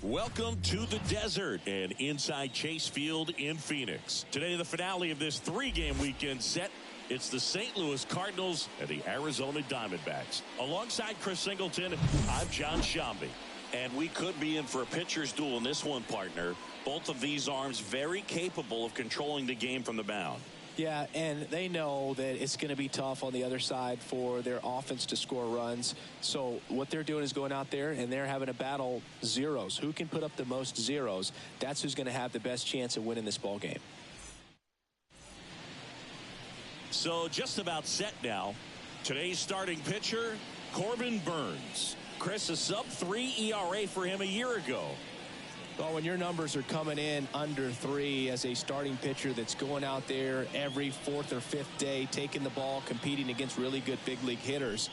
Welcome to the desert and inside Chase Field in Phoenix. Today, the finale of this three-game weekend set. It's the St. Louis Cardinals and the Arizona Diamondbacks. Alongside Chris Singleton, I'm John Shambi. And we could be in for a pitcher's duel in this one, partner. Both of these arms very capable of controlling the game from the mound. Yeah, and they know that it's going to be tough on the other side for their offense to score runs. So what they're doing is going out there and they're having a battle zeros. Who can put up the most zeros? That's who's going to have the best chance of winning this ball game. So just about set now. Today's starting pitcher, Corbin Burnes. Chris, a sub-3 ERA for him a year ago. Well, when your numbers are coming in under 3 as a starting pitcher that's going out there every fourth or fifth day, taking the ball, competing against really good big league hitters,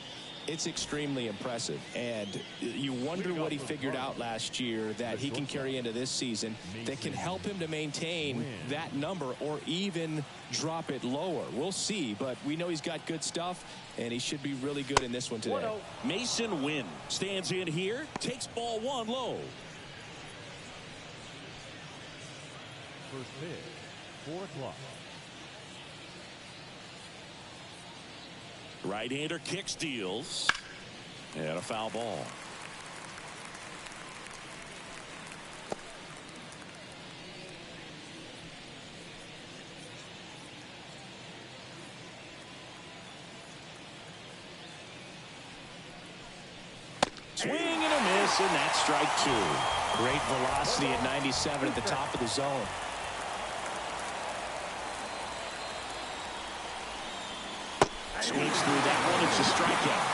it's extremely impressive. And you wonder what he figured out last year that he can carry into this season that can help him to maintain that number or even drop it lower. We'll see, but we know he's got good stuff, and he should be really good in this one today. Mason Wynn stands in here, takes ball 1 low. First pitch, 4 o'clock. Right-hander kicks, deals, and a foul ball. Swing and a miss, and that's strike 2. Great velocity at 97 at the top of the zone. Swings through that one. It's a strikeout.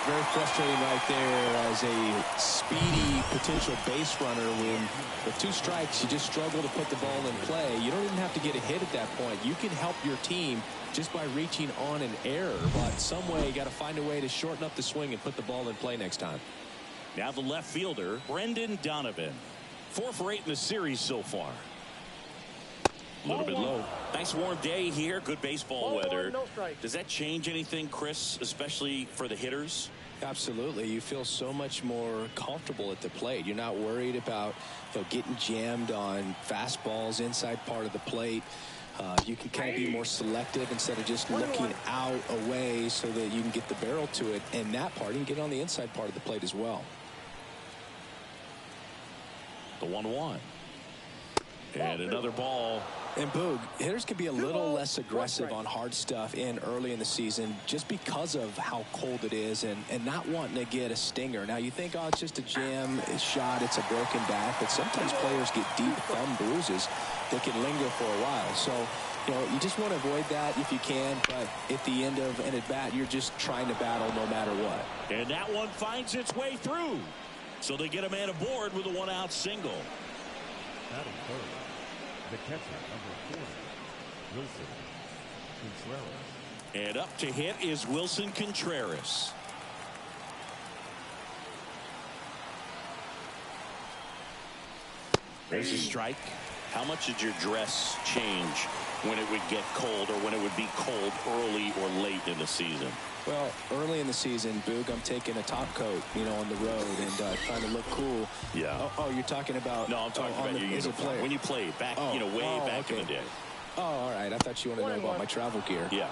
Very frustrating right there as a speedy potential base runner when with 2 strikes you just struggle to put the ball in play. You don't even have to get a hit at that point. You can help your team just by reaching on an error, but some way you got to find a way to shorten up the swing and put the ball in play next time. Now the left fielder, Brendan Donovan. 4 for 8 in the series so far. A little bit low. Nice warm day here. Good baseball weather. Does that change anything, Chris, especially for the hitters? Absolutely. You feel so much more comfortable at the plate. You're not worried about getting jammed on fastballs inside part of the plate. You can kind of be more selective instead of just looking out away so that you can get the barrel to it. And that part, you can get on the inside part of the plate as well. The 1-1. And another ball. And Boog, hitters can be a little less aggressive on hard stuff early in the season just because of how cold it is and not wanting to get a stinger. Now you think, oh, it's just a jam, a shot, it's a broken bat, but sometimes players get deep thumb bruises that can linger for a while. So, you just want to avoid that if you can, but at the end of an at-bat, you're just trying to battle no matter what. And that one finds its way through. So they get a man aboard with a 1-out single. Batting third, the catcher, number 40, Wilson Contreras. And up to hit is Wilson Contreras. There's a strike. How much did your dress change when it would get cold or when it would be cold early or late in the season? Well, early in the season, Boog, I'm taking a top coat, on the road and trying to look cool. Yeah. Oh, you're talking about? No, I'm talking about your uniform. When you played back, way back in the day. Oh, all right. I thought you wanted to know about my travel gear. Yeah.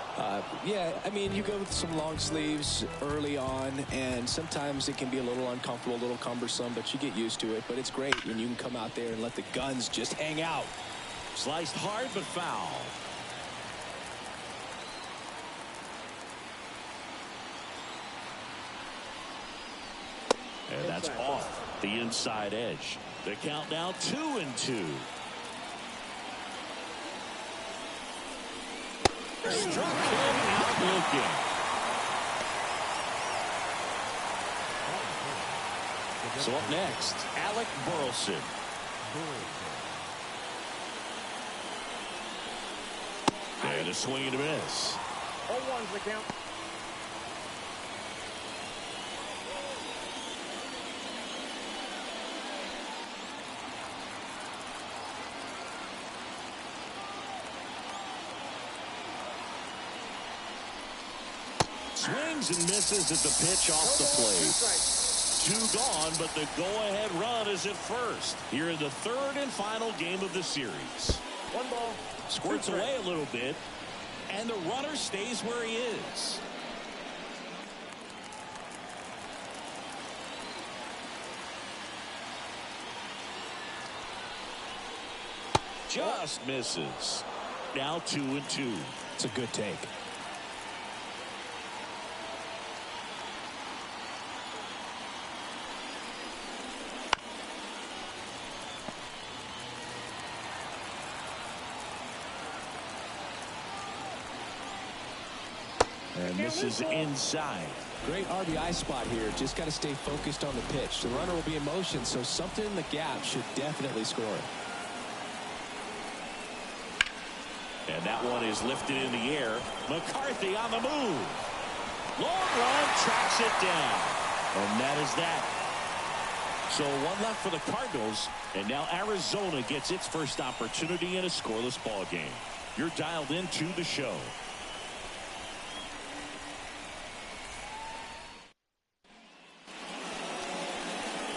Yeah, I mean, you go with some long sleeves early on, and sometimes it can be a little uncomfortable, a little cumbersome, but you get used to it. But it's great when you can come out there and let the guns just hang out. Sliced hard but foul. And that's off the inside edge. The count now 2-2. Struck him out looking. So up next, Alec Burleson. And a swing and a miss. 0-1's the count. Swings and misses at the pitch off the plate. 2 gone, but the go-ahead run is at first. Here in the 3rd and final game of the series. 1 ball. Squirts away a little bit, and the runner stays where he is. Just misses. Now 2-2. It's a good take. And this is inside. Great RBI spot here. Just got to stay focused on the pitch. The runner will be in motion, so something in the gap should definitely score it. And that one is lifted in the air. McCarthy on the move. Long run, tracks it down. And that is that. So 1 left for the Cardinals. And now Arizona gets its first opportunity in a scoreless ball game. You're dialed into the show.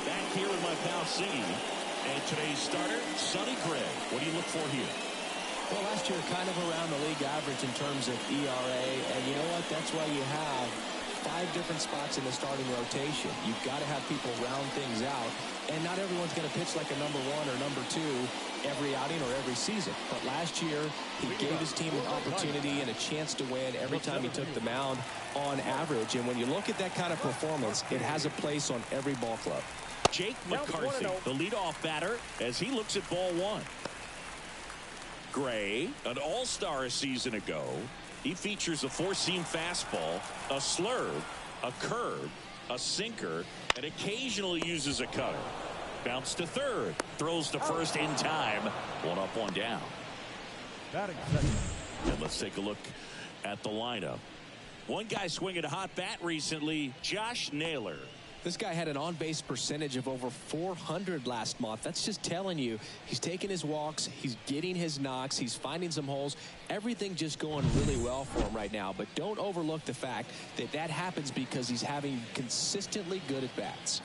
Back here with my pal C. And today's starter, Sonny Gray. What do you look for here? Well, last year kind of around the league average in terms of ERA, and you know what? That's why you have 5 different spots in the starting rotation. You've got to have people round things out, and not everyone's going to pitch like a number 1 or number 2 every outing or every season. But last year, he gave his team an opportunity and a chance to win every time he took the mound on average. And when you look at that kind of performance, it has a place on every ball club. Jake McCarthy, the leadoff batter, as he looks at ball 1. Gray, an all-star a season ago. He features a 4-seam fastball, a slurve, a curve, a sinker, and occasionally uses a cutter. Bounce to 3rd, throws to 1st in time. 1 up, 1 down. Batting second. And let's take a look at the lineup. One guy swinging a hot bat recently, Josh Naylor. This guy had an on-base percentage of over 400 last month. That's just telling you he's taking his walks, he's getting his knocks, he's finding some holes. Everything just going really well for him right now. But don't overlook the fact that that happens because he's having consistently good at-bats.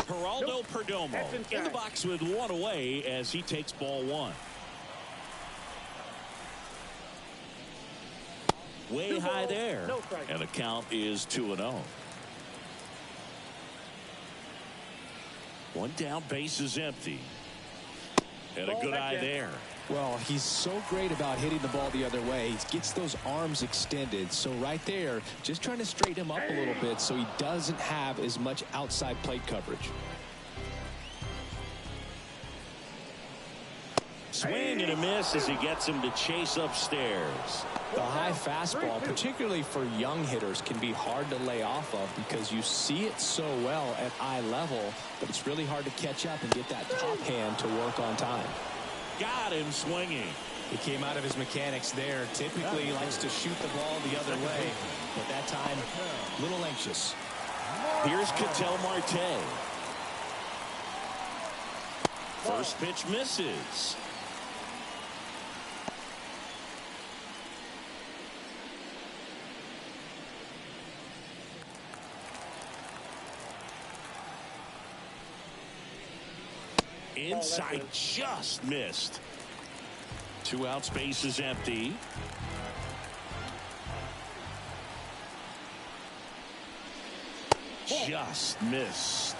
Geraldo Perdomo in the box with 1 away as he takes ball 1. Way high there. And the count is 2-0. 1 down, base is empty. And a good eye there. Well, he's so great about hitting the ball the other way. He gets those arms extended. So right there, just trying to straighten him up a little bit so he doesn't have as much outside plate coverage. Swing and a miss as he gets him to chase upstairs. The high fastball, particularly for young hitters, can be hard to lay off of because you see it so well at eye level, but it's really hard to catch up and get that top hand to work on time. Got him swinging. He came out of his mechanics there. Typically, he likes to shoot the ball the other way, but that time, a little anxious. Here's Ketel Marte. First pitch misses. Inside, just missed. 2 outs, base is empty. Just missed.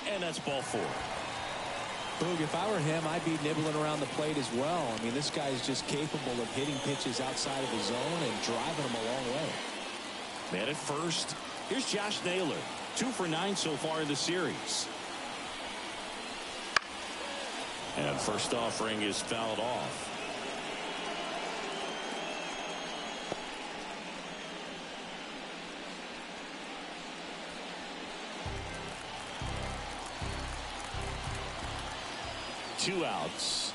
And that's ball 4. Boog, if I were him, I'd be nibbling around the plate as well. I mean, this guy's just capable of hitting pitches outside of his zone and driving them a long way. Man at first. Here's Josh Naylor. 2 for 9 so far in the series. And first offering is fouled off. Two outs.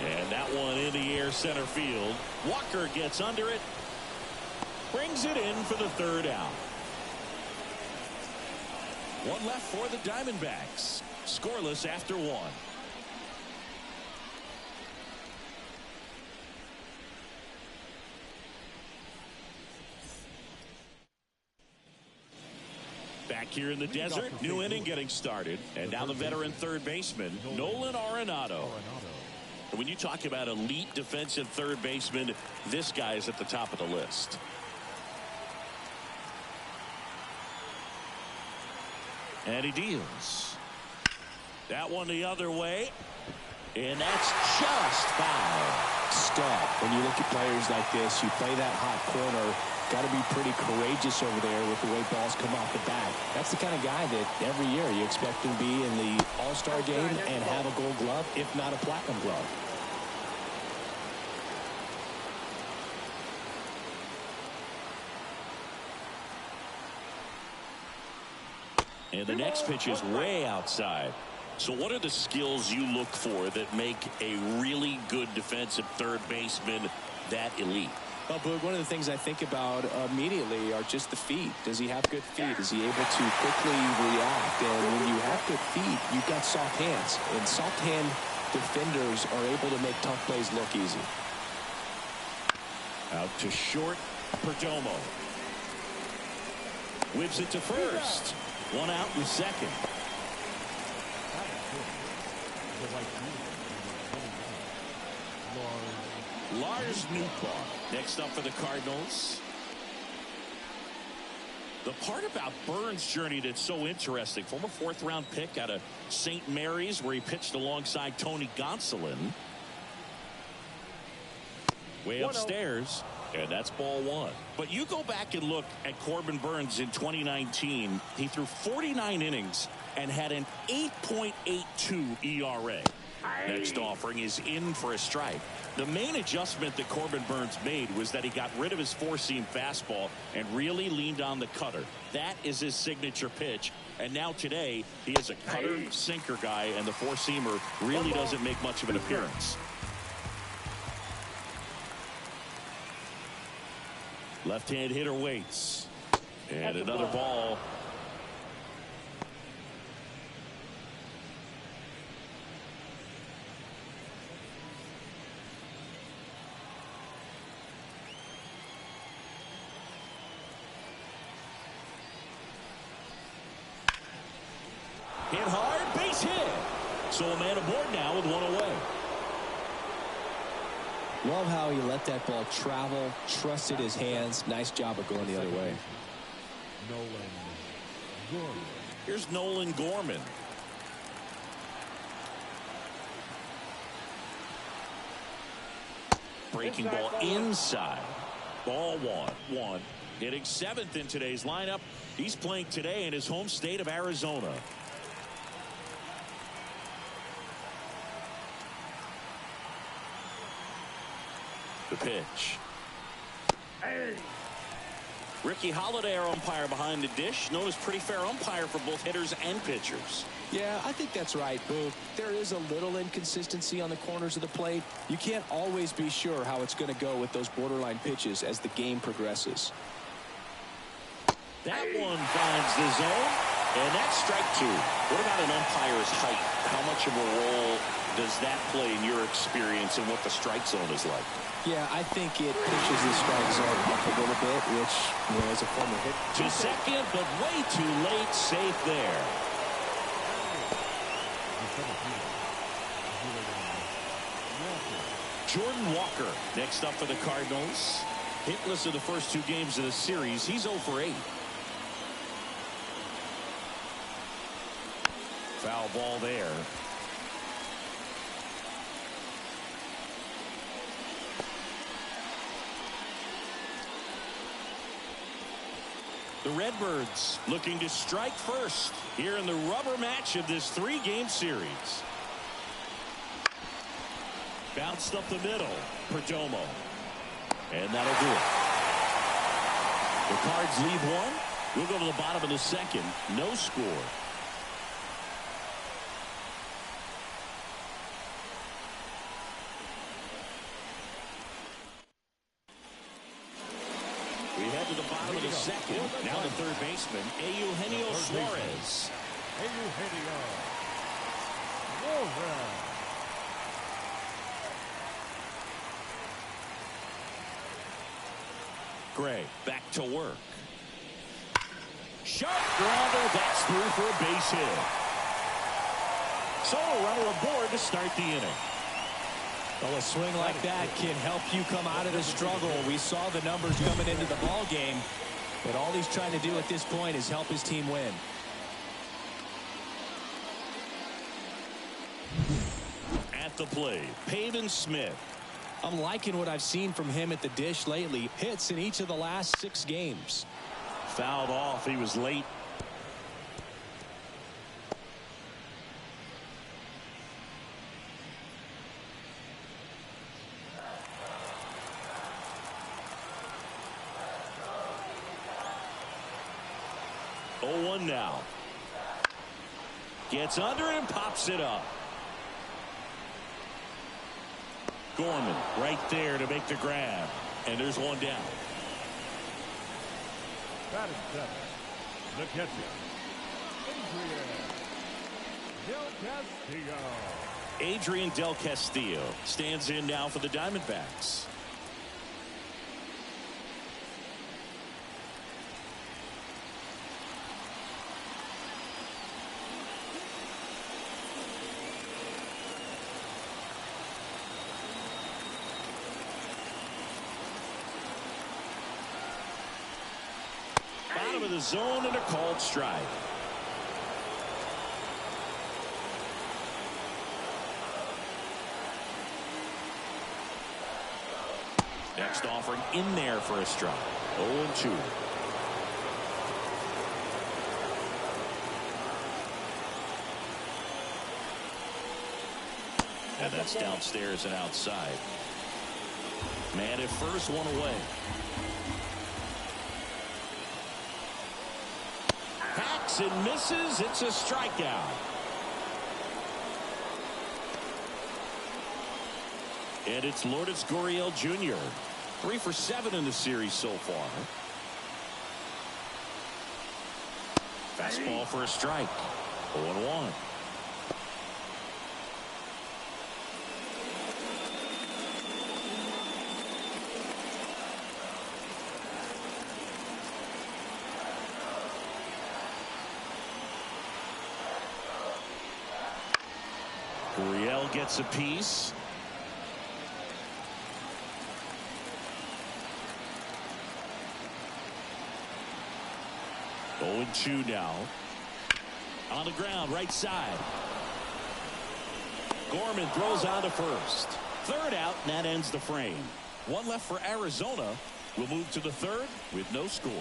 And that one in the air center field. Walker gets under it. Brings it in for the 3rd out. One left for the Diamondbacks. Scoreless after one. Back here in the desert, new inning getting started. And now the veteran third baseman, Nolan Arenado. When you talk about elite defensive third baseman, this guy is at the top of the list. And he deals. That one the other way. And that's just foul. Stud. When you look at players like this, you play that hot corner. Got to be pretty courageous over there with the way balls come off the bat. That's the kind of guy that every year you expect him to be in the All-Star game and have a Gold Glove, if not a Platinum Glove. And the next pitch is way outside. So what are the skills you look for that make a really good defensive third baseman that elite? Well, Boog, one of the things I think about immediately are just the feet. Does he have good feet? Is he able to quickly react? And when you have good feet, you've got soft hands. And soft hand defenders are able to make tough plays look easy. Out to short, Perdomo. Whips it to first. One out in second. Lars Nootbaar next up for the Cardinals. The part about Burns' journey that's so interesting, former fourth-round pick out of St. Mary's, where he pitched alongside Tony Gonsolin. Way upstairs, and that's ball one. But you go back and look at Corbin Burns in 2019. He threw 49 innings and had an 8.82 ERA. Next offering is in for a strike. The main adjustment that Corbin Burns made was that he got rid of his four-seam fastball and really leaned on the cutter. That is his signature pitch. And now today, he is a cutter sinker guy, and the four-seamer really doesn't make much of an appearance. Left-hand hitter waits. And another ball. Hit hard, base hit. So a man aboard now with one away. Love how he let that ball travel, trusted his hands. Nice job of going the other way. Here's Nolan Gorman. Breaking ball inside. Ball one. Hitting seventh in today's lineup. He's playing today in his home state of Arizona. The pitch. Ricky Holiday, our umpire behind the dish, known as pretty fair umpire for both hitters and pitchers. Yeah, I think that's right, Boo. There is a little inconsistency on the corners of the plate. You can't always be sure how it's going to go with those borderline pitches as the game progresses. That one finds the zone, and that's strike two. What about an umpire's height? How much of a role does that play in your experience and what the strike zone is like? Yeah, I think it pushes the strike zone up a little bit, which, you know, as a former hit. To second, but way too late. Safe there. Jordan Walker next up for the Cardinals. Hitless in the first two games of the series. He's 0 for 8. Foul ball there. The Redbirds looking to strike first here in the rubber match of this three-game series. Bounced up the middle. Perdomo. And that'll do it. The Cards lead one. We'll go to the bottom of the second. No score. We head head to the bottom of the second. Now the third baseman, Eugenio Suarez. Eugenio Suarez. Gray back to work. Sharp grounder. That's through for a base hit. So a runner aboard to start the inning. Well, a swing like that can help you come out of the struggle. We saw the numbers coming into the ball game, but all he's trying to do at this point is help his team win. At the plate, Pavin Smith. I'm liking what I've seen from him at the dish lately. Hits in each of the last 6 games. Fouled off. He was late. Oh, 1 now. Gets under it and pops it up. Gorman right there to make the grab. And there's 1 down. Batting seven. The catcher, Adrian Del Castillo. Adrian Del Castillo stands in now for the Diamondbacks. Bottom of the zone and a called strike. Next offering in there for a strike. 0-2. And that's downstairs and outside. Man at first, 1 away. Hacks and misses. It's a strikeout. And it's Lourdes Gurriel Jr. 3 for 7 in the series so far. Fastball for a strike. 0-1. Gurriel gets a piece. Oh, 0-2 now. On the ground, right side. Gorman throws out to first. Third out, and that ends the frame. 1 left for Arizona. We'll move to the third with no score.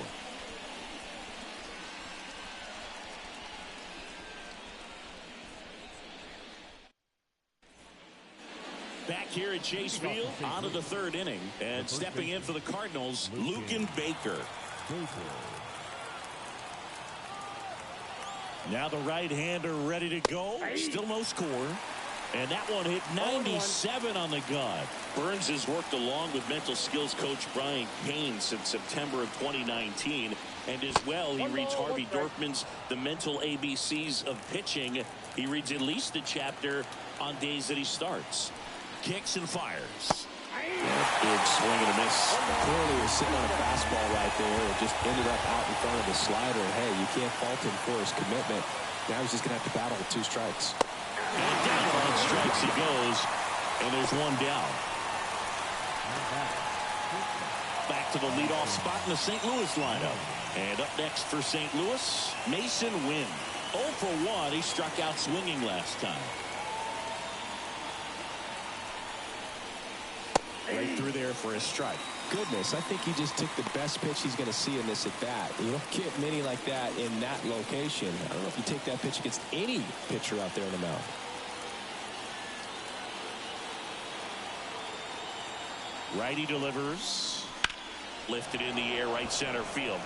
Back here at Chase Field, on to the third inning, and stepping in for the Cardinals, Luken Baker. Now the right-hander ready to go. Still no score. And that one hit 97 on the gun. Burns has worked along with mental skills coach Brian Payne since September of 2019. And as well, he reads Harvey Dorfman's The Mental ABCs of Pitching. He reads at least a chapter on days that he starts. Kicks and fires. Big swing and a miss. Clearly was sitting on a fastball right there. It just ended up out in front of the slider. Hey, you can't fault him for his commitment. Now he's just going to have to battle with 2 strikes. And down on strikes he goes. And there's 1 down. Back to the leadoff spot in the St. Louis lineup. And up next for St. Louis, Mason Wynn. 0 for 1. He struck out swinging last time. Right through there for a strike. Goodness, I think he just took the best pitch he's going to see in this at bat. You don't get many like that in that location. I don't know if you take that pitch against any pitcher out there in the mound. Righty delivers. Lifted in the air, right center field.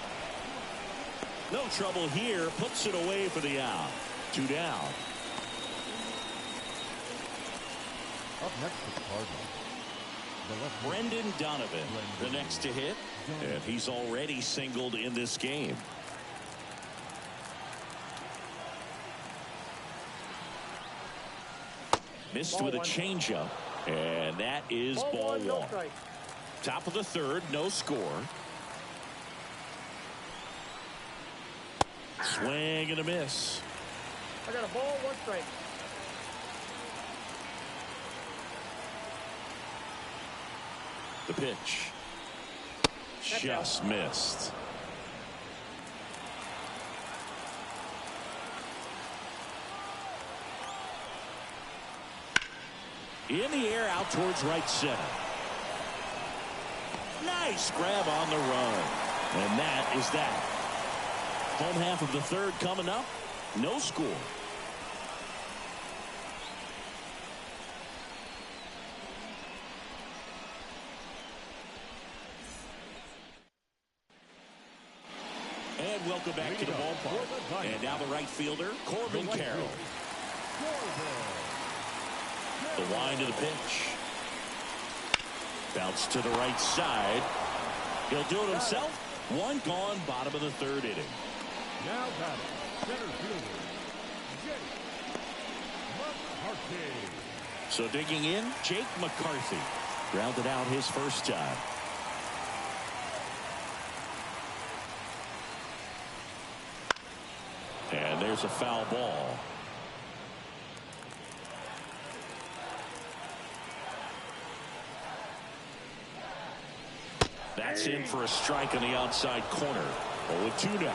No trouble here. Puts it away for the out. 2 down. Up next for the Cardinals, Brendan Donovan, the next to hit, and he's already singled in this game. Missed with a changeup, and that is ball one. Top of the third, no score. Swing and a miss. I got a ball, 1 strike. The pitch. Just missed. In the air, out towards right center. Nice grab on the run. And that is that. Home half of the third coming up. No score. And welcome back to the ballpark. And now the right fielder, Corbin Carroll. The wind of the pitch. Bounce to the right side. He'll do it himself. One gone, bottom of the third inning. Now batting, center fielder, Jake McCarthy. So digging in, Jake McCarthy. Grounded out his first time. And there's a foul ball. That's in for a strike on the outside corner. 0-2 now.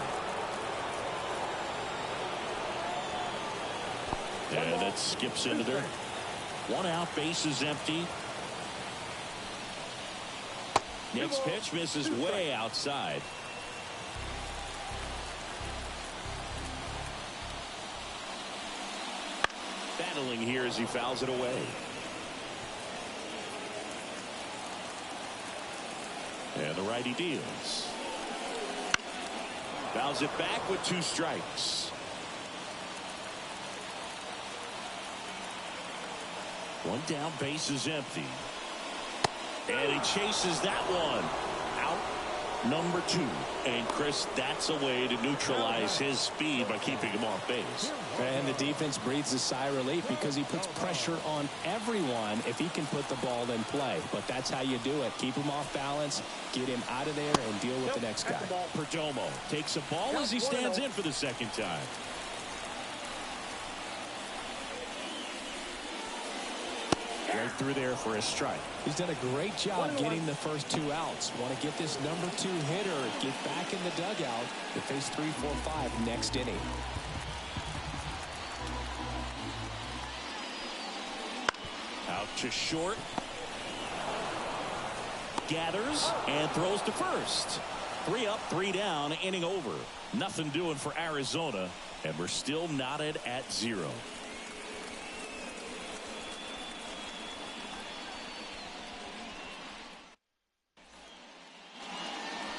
And that skips into there. One out, base is empty. Next pitch misses way outside. Battling here as he fouls it away. And the righty deals. Fouls it back with 2 strikes. One down, base is empty. And he chases that one. Out number 2. And Chris, that's a way to neutralize his speed by keeping him off base. And the defense breathes a sigh of relief because he puts pressure on everyone if he can put the ball in play. But that's how you do it. Keep him off balance, get him out of there, and deal with the next guy. Perdomo takes a ball as he stands in for the second time. Right through there for a strike. He's done a great job getting the first 2 outs. Want to get this number 2 hitter, get back in the dugout to face 3, 4, 5 next inning. Out to short. Gathers and throws to first. 3 up, 3 down, inning over. Nothing doing for Arizona, and we're still knotted at 0.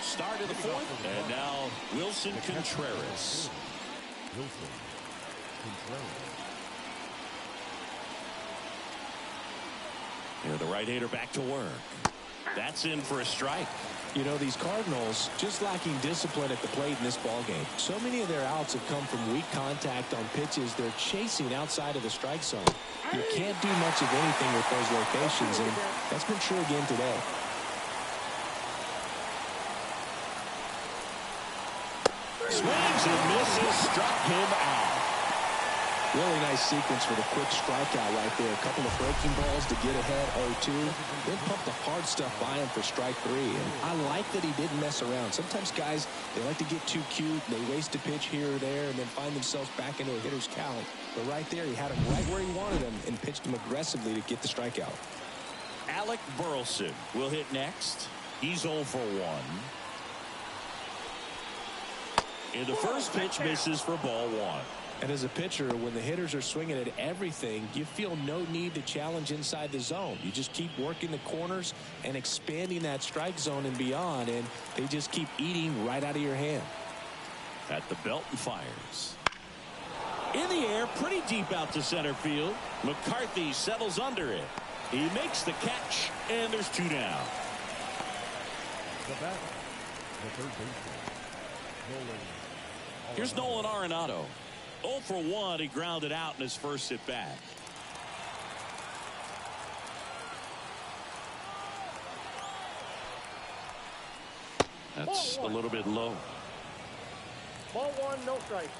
Start of the 4th, and now Wilson Contreras. And the right-hander back to work. That's in for a strike. You know, these Cardinals just lacking discipline at the plate in this ballgame. So many of their outs have come from weak contact on pitches they're chasing outside of the strike zone. You can't do much of anything with those locations, and that's been true again today. Swings and misses, struck him out. Really nice sequence for the quick strikeout right there. A couple of breaking balls to get ahead 0-2. Then pump the hard stuff by him for strike 3. And I like that he didn't mess around. Sometimes guys, they like to get too cute. They waste a pitch here or there and then find themselves back into a hitter's count. But right there, he had him right where he wanted him and pitched him aggressively to get the strikeout. Alec Burleson will hit next. He's 0 for 1. And the first pitch misses for ball 1. And as a pitcher, when the hitters are swinging at everything, you feel no need to challenge inside the zone. You just keep working the corners and expanding that strike zone and beyond, and they just keep eating right out of your hand. At the belt and fires. In the air, pretty deep out to center field. McCarthy settles under it. He makes the catch, and there's 2 down. The batter, the third baseman, Nolan. Here's Nolan Arenado. 0 for 1. He grounded out in his first at bat. That's a little bit low. Ball 1, no strike.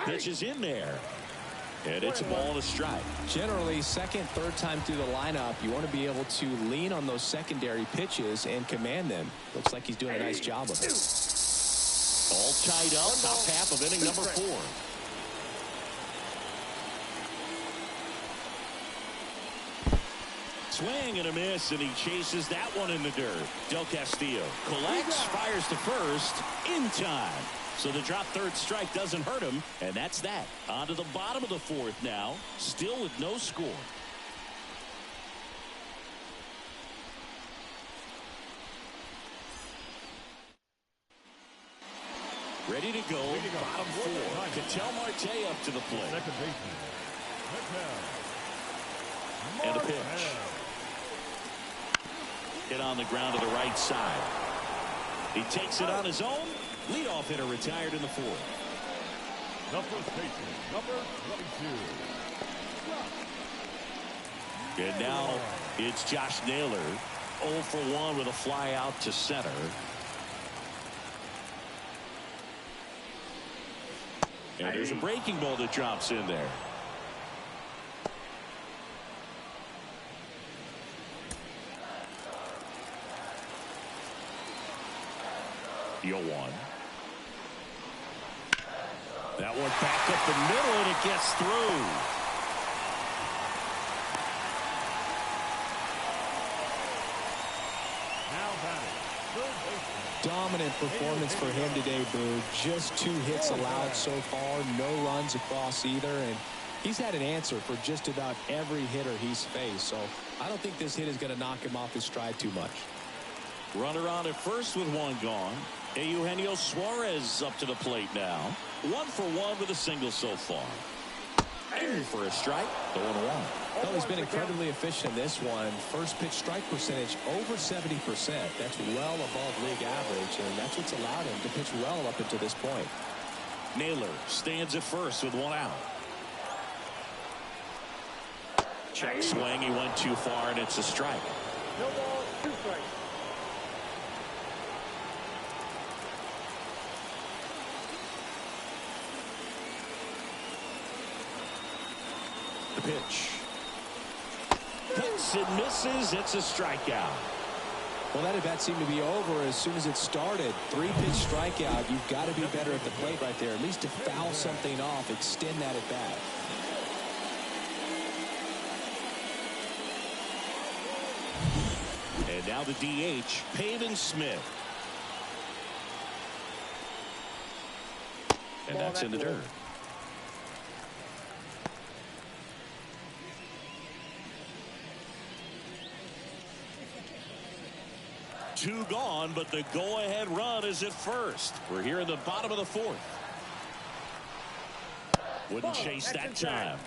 Pitch is in there. And it's a ball and a strike. Generally, second, third time through the lineup, you want to be able to lean on those secondary pitches and command them. Looks like he's doing a nice job of it. All tied up, top half of inning number 4. Swing and a miss, and he chases that one in the dirt. Del Castillo collects, fires to first, in time. So the drop third strike doesn't hurt him, and that's that. On to the bottom of the 4th now, still with no score. Ready to go, bottom 4. Ketel Marte up to the plate. Second baseman, And a pitch. Hit on the ground to the right side. He takes it on his own. Leadoff hitter retired in the 4th. The first baseman, number 22. And now it's Josh Naylor. 0 for 1 with a fly out to center. And there's a breaking ball that drops in there. Yo, 1. That one back up the middle, and it gets through. Now batting, third baseman. Dominant performance for him today, Boo. Just 2 hits allowed so far, no runs across either, and he's had an answer for just about every hitter he's faced. So I don't think this hit is going to knock him off his stride too much. Runner on at first with 1 gone. Eugenio Suarez up to the plate now. 1 for 1 with a single so far. In for a strike. 0-1. Well, he's been incredibly efficient in this one. First pitch strike percentage over 70%. That's well above league average, and that's what's allowed him to pitch well up until this point. Naylor stands at first with 1 out. Check swing. He went too far, and it's a strike. No ball, 2 strikes. The pitch. Hits and misses. It's a strikeout. Well, that at bat seemed to be over as soon as it started. 3-pitch strikeout. You've got to be better at the plate right there. At least to foul something off, extend that at bat. And now the DH, Pavin Smith. And that's in the dirt. Two gone, but the go-ahead run is at first. We're here in the bottom of the 4th. Wouldn't chase that time.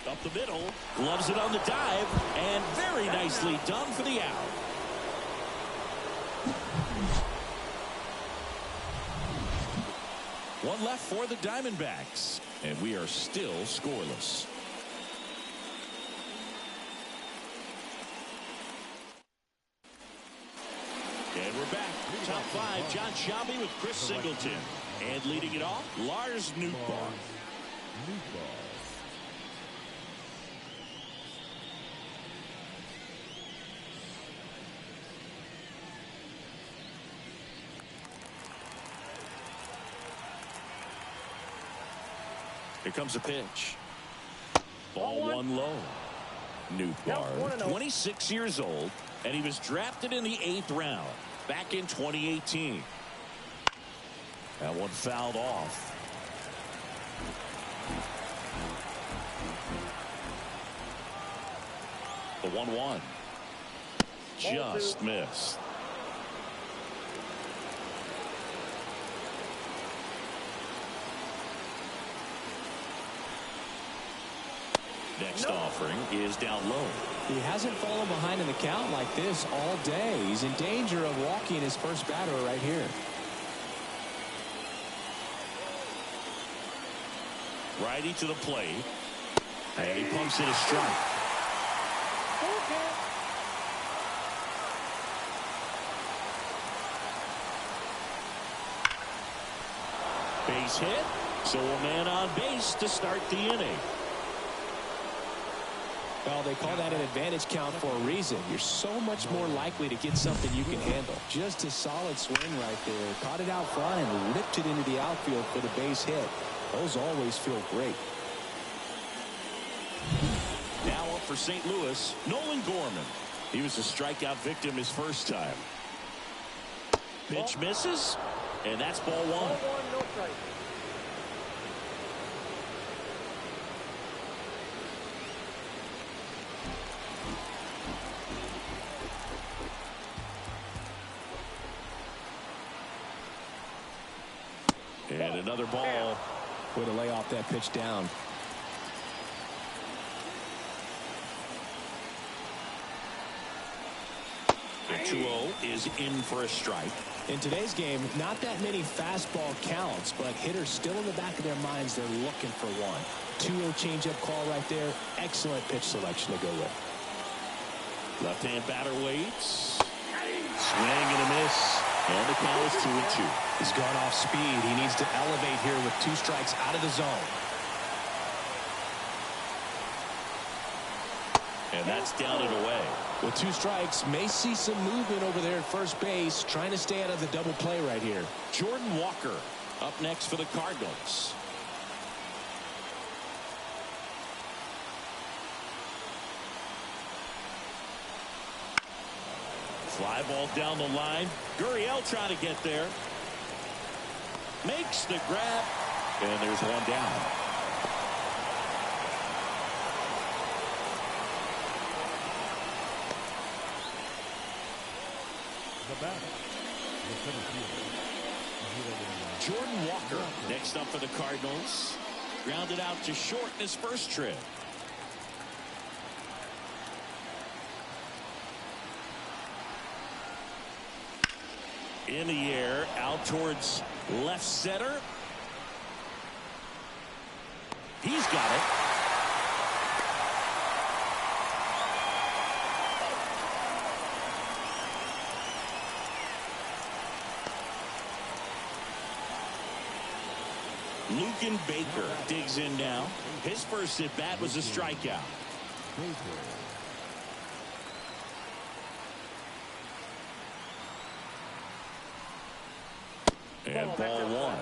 Up the middle, gloves it on the dive, and very nicely done for the out. One left for the Diamondbacks, and we are still scoreless. And we're back. Top 5, John Shelby with Chris Singleton. And leading it off, Lars Nootbaar. Here comes a pitch. Ball 1 low. Nootbaar, 26 years old, and he was drafted in the 8th round back in 2018. That one fouled off. The 1-1. Just missed. Next offering is down low. He hasn't fallen behind in the count like this all day. He's in danger of walking his first batter right here. Righty to the plate. And he pumps it a strike. Base hit. So a man on base to start the inning. Well, they call that an advantage count for a reason. You're so much more likely to get something you can handle. Just a solid swing right there. Caught it out front and ripped it into the outfield for the base hit. Those always feel great. Now up for St. Louis, Nolan Gorman. He was a strikeout victim his first time. Pitch misses, and that's ball one. Ball one, no strike. And another ball. Way to lay off that pitch down. The 2-0 is in for a strike. In today's game, not that many fastball counts, but hitters still in the back of their minds, they're looking for one. 2-0 changeup call right there. Excellent pitch selection to go with. Left-hand batter waits. Swing and a miss. And the count is 2-2. He's gone off speed. He needs to elevate here with 2 strikes out of the zone. And that's down and away. With 2 strikes, may see some movement over there at first base, trying to stay out of the double play right here. Jordan Walker up next for the Cardinals. Fly ball down the line. Gurriel trying to get there. Makes the grab. And there's one down. The batter, the center fielder, Jordan Walker next up for the Cardinals. Grounded out to short in his first trip. In the air, out towards left center. He's got it. Lucan Baker digs in now. His first at bat was a strikeout. And ball one.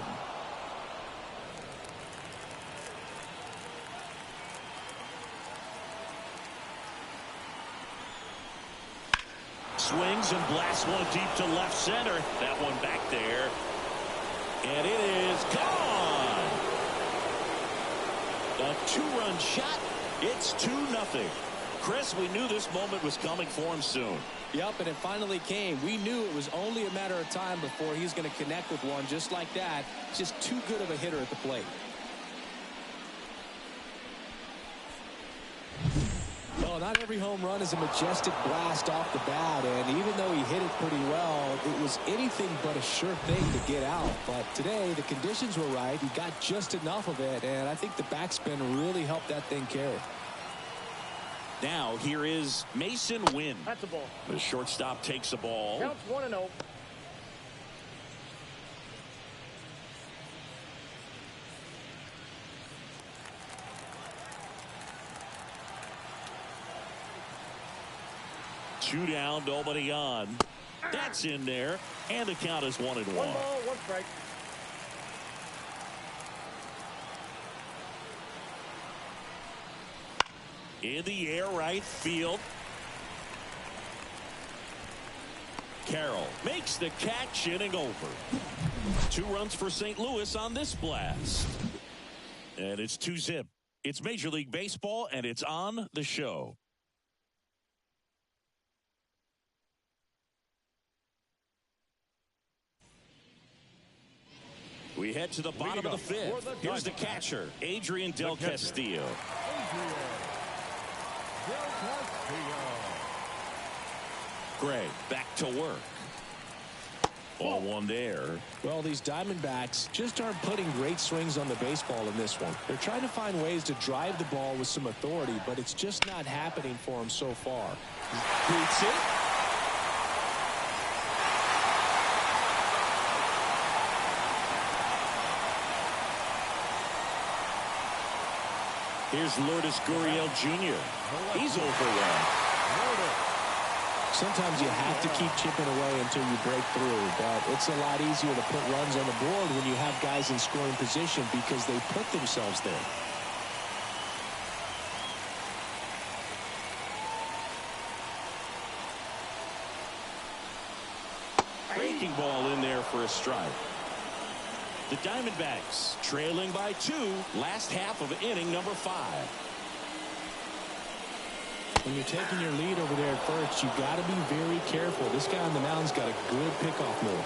Swings and blasts one deep to left center. That one back there. And it is gone. A 2-run shot. It's 2-0. Chris, we knew this moment was coming for him soon. Yep, and it finally came. We knew it was only a matter of time before he's going to connect with one just like that. Just too good of a hitter at the plate. Well, not every home run is a majestic blast off the bat, and even though he hit it pretty well, it was anything but a sure thing to get out. But today, the conditions were right. He got just enough of it, and I think the backspin really helped that thing carry. Now, here is Mason Wynn. That's a ball. The shortstop takes the ball. Counts 1-0. Two down, nobody on. That's in there, and the count is 1-1. 1 ball, 1 strike. In the air, right field. Carroll makes the catch, inning over. 2 runs for St. Louis on this blast. And it's 2-0. It's Major League Baseball, and it's on the show. We head to the bottom of the fifth. Here's the catcher, Adrian Del Castillo. Gray back to work. Ball one there. Well, these Diamondbacks just aren't putting great swings on the baseball in this one. They're trying to find ways to drive the ball with some authority, but it's just not happening for them so far. Beats it. Here's Lourdes Gurriel Jr. He's overwhelmed. Sometimes you have to keep chipping away until you break through, but it's a lot easier to put runs on the board when you have guys in scoring position because they put themselves there. Breaking ball in there for a strike. The Diamondbacks trailing by 2, last half of inning number 5. When you're taking your lead over there at first, you've got to be very careful. This guy on the mound's got a good pickoff move.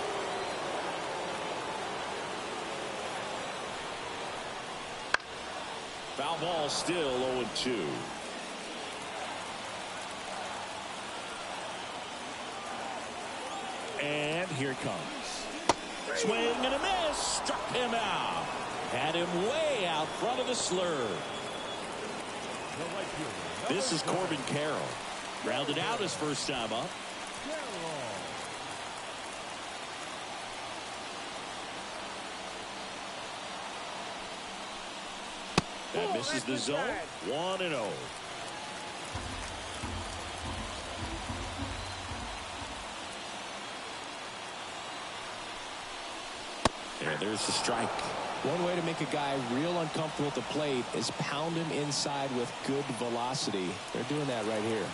Foul ball, still 0-2. And here it comes. Swing and a miss. Struck him out. Had him way out front of the slur. This is Corbin Carroll. Grounded out his first time up. That misses the zone. 1-0. And there's the strike. One way to make a guy real uncomfortable at the plate is pound him inside with good velocity. They're doing that right here.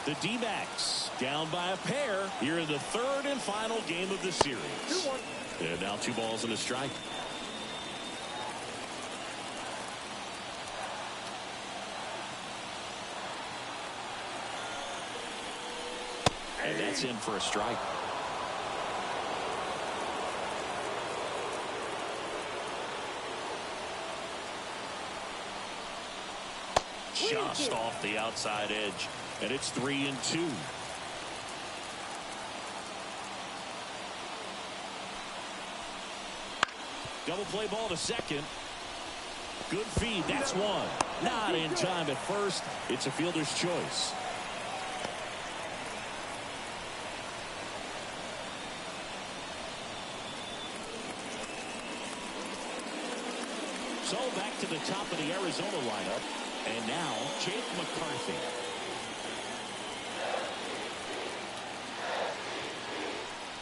The D-backs down by a pair here in the third and final game of the series. And now 2 balls and a strike. And that's in for a strike. Just off the outside edge, and it's 3-2. Double play ball to second. Good feed. That's one. Not in time at first. It's a fielder's choice. So back to the top of the Arizona lineup. And now, Jake McCarthy.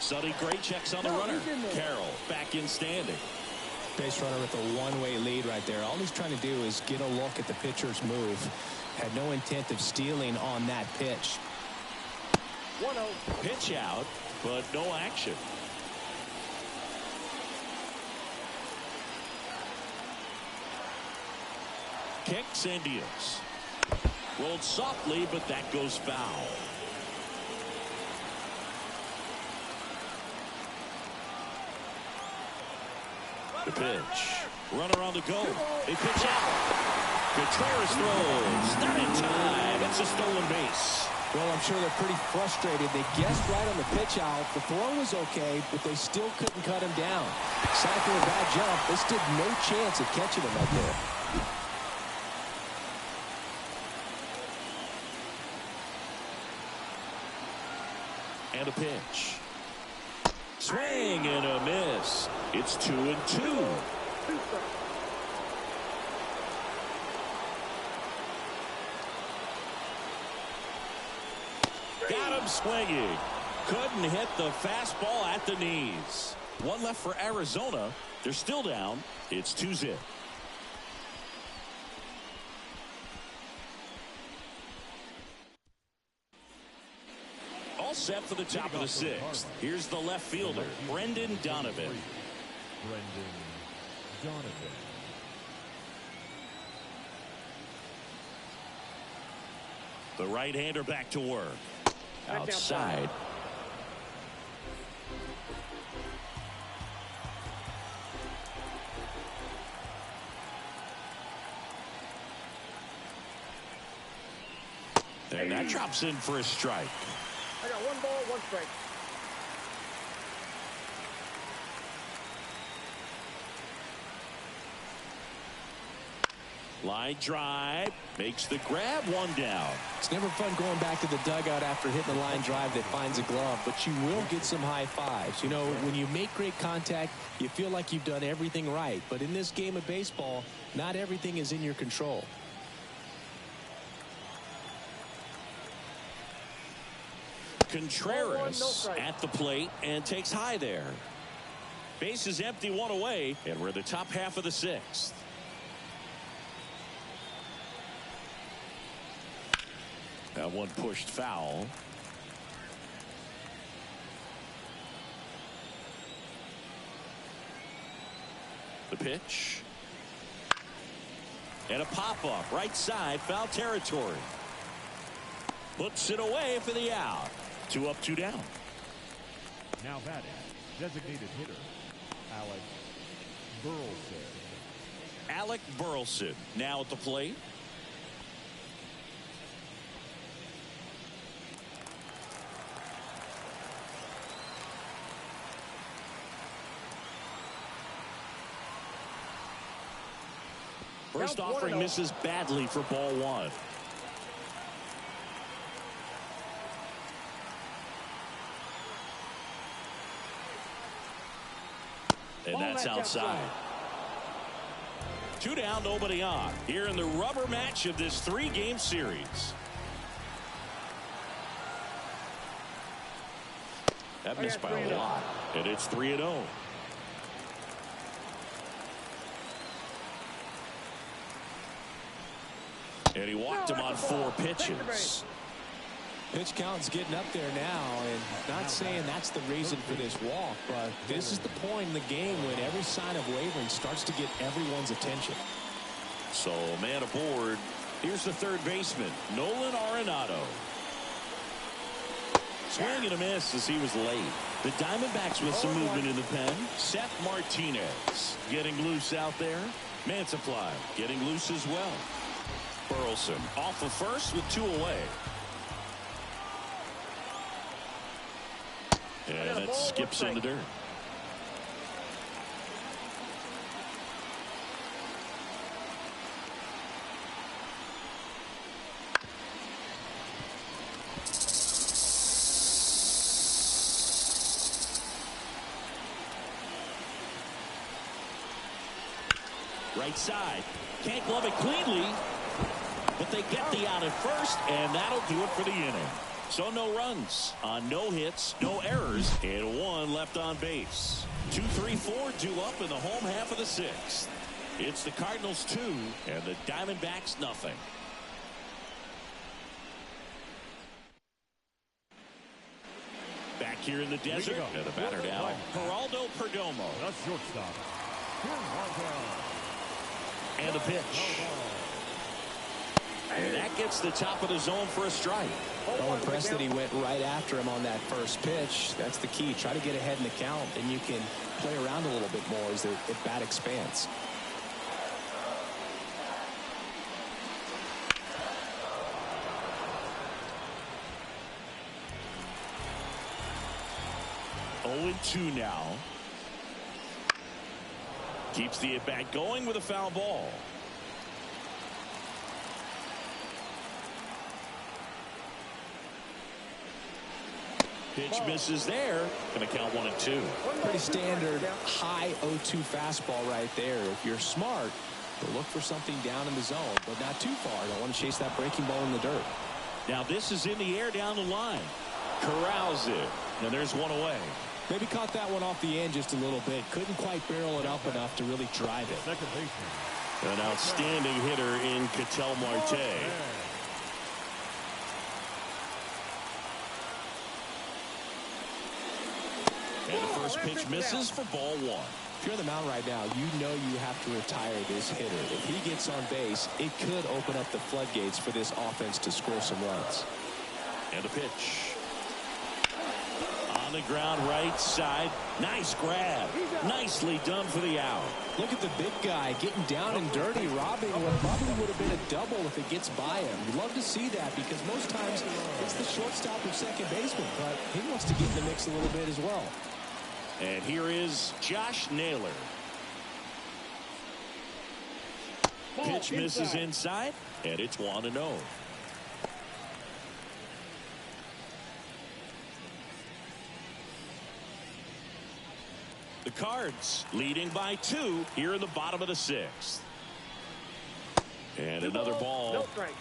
Sonny Gray checks on the runner. Carroll back in standing. Base runner with a one-way lead right there. All he's trying to do is get a look at the pitcher's move. Had no intent of stealing on that pitch. 1-0. Pitch out, but no action. Kicks and deals. Rolled softly, but that goes foul. The pitch. Runner on the go. They pitch out. Contreras throws. Not in time. It's a stolen base. Well, I'm sure they're pretty frustrated. They guessed right on the pitch out. The throw was okay, but they still couldn't cut him down. Aside from a bad jump, they stood no chance of catching him out there. And a pitch. Swing and a miss. It's 2-2. Got him swinging. Couldn't hit the fastball at the knees. One left for Arizona. They're still down. It's 2-0. All set for the top of the sixth. Here's the left fielder, Brendan Donovan. The right-hander back to work. Outside. And that drops in for a strike. I got 1 ball, 1 strike. Line drive, makes the grab, 1 down. It's never fun going back to the dugout after hitting the line drive that finds a glove, but you will get some high fives. You know, when you make great contact, you feel like you've done everything right. But in this game of baseball, not everything is in your control. Contreras at the plate and takes high there. Base is empty, 1 away, and we're in the top half of the 6th. That one pushed foul. The pitch. And a pop-up right side, foul territory. Puts it away for the out. 2 up, 2 down. Now batting, designated hitter, Alec Burleson. Alec Burleson now at the plate. First offering misses badly for ball 1. And that's outside. 2 down, nobody on. Here in the rubber match of this 3-game series. That missed by a lot. And it's 3-0. And he walked him on 4 pitches. Pitch count's getting up there now, and not saying that's the reason for this walk, but this is the point in the game when every sign of wavering starts to get everyone's attention. So, man aboard. Here's the third baseman, Nolan Arenado. Swing and a miss as he was late. The Diamondbacks with some movement in the pen. Seth Martinez getting loose out there. Mantiply getting loose as well. Burleson off of first with 2 away. And it skips in the dirt. Right side. Can't glove it cleanly. But they get the out at first, and that'll do it for the inning. So no runs on no hits, no errors, and 1 left on base. 2, 3, 4 due up in the home half of the 6th. It's the Cardinals 2 and the Diamondbacks nothing. Back here in the desert, and the batter now, Geraldo Perdomo. The shortstop. And a pitch. And that gets the top of the zone for a strike. Oh, impressed that he went right after him on that first pitch. That's the key. Try to get ahead in the count, and you can play around a little bit more as the bat expands. Oh, 0-2 now. Keeps the at-bat going with a foul ball. Pitch misses there. Going to count 1 and 2. Pretty standard high 0-2 fastball right there. If you're smart, you'll look for something down in the zone, but not too far. Don't want to chase that breaking ball in the dirt. Now this is in the air down the line. Corrals it. And there's 1 away. Maybe caught that one off the end just a little bit. Couldn't quite barrel it up enough to really drive it. Second baseman. An outstanding hitter in Ketel Marte. And the first pitch misses for ball 1. If you're on the mound right now, you know you have to retire this hitter. If he gets on base, it could open up the floodgates for this offense to score some runs. And a pitch. On the ground right side. Nice grab. Nicely done for the out. Look at the big guy getting down and dirty, robbing what probably would have been a double if it gets by him. You'd love to see that because most times it's the shortstop or second baseman, but he wants to get in the mix a little bit as well. And here is Josh Naylor. Pitch misses inside, and it's 1-0. The Cards leading by 2 here in the bottom of the 6th. And another ball. No strike.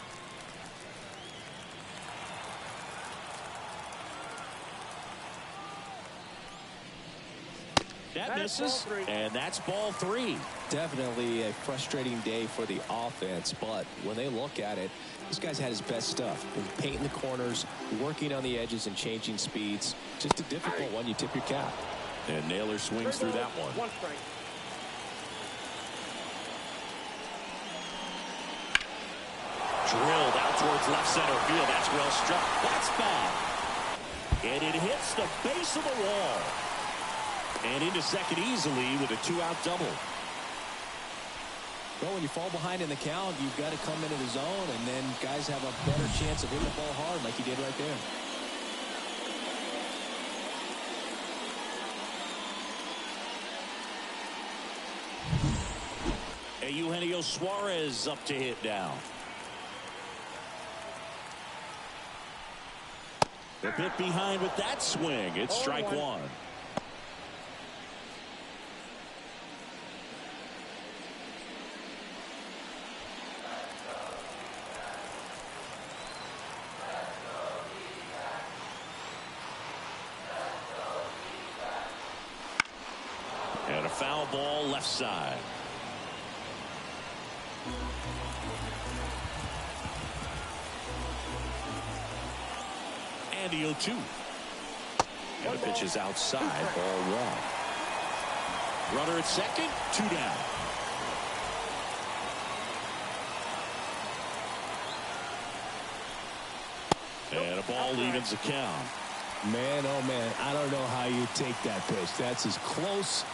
That misses, and that's ball 3. Definitely a frustrating day for the offense, but when they look at it, this guy's had his best stuff. He's painting the corners, working on the edges and changing speeds. Just a difficult one. You tip your cap. And Naylor swings through that one. One strike. Drilled out towards left center field. That's well struck. That's bad. And it hits the base of the wall. And into second easily with a 2-out double. Well, when you fall behind in the count, you've got to come into the zone, and then guys have a better chance of hitting the ball hard like he did right there. Eugenio Suarez up to hit now. A bit behind with that swing. It's strike 1. And a foul ball left side. And the 0-2. And the pitch is outside. Ball 1. Runner at second. 2 down. And a ball evens the count. Man, oh man, I don't know how you take that pitch. That's as close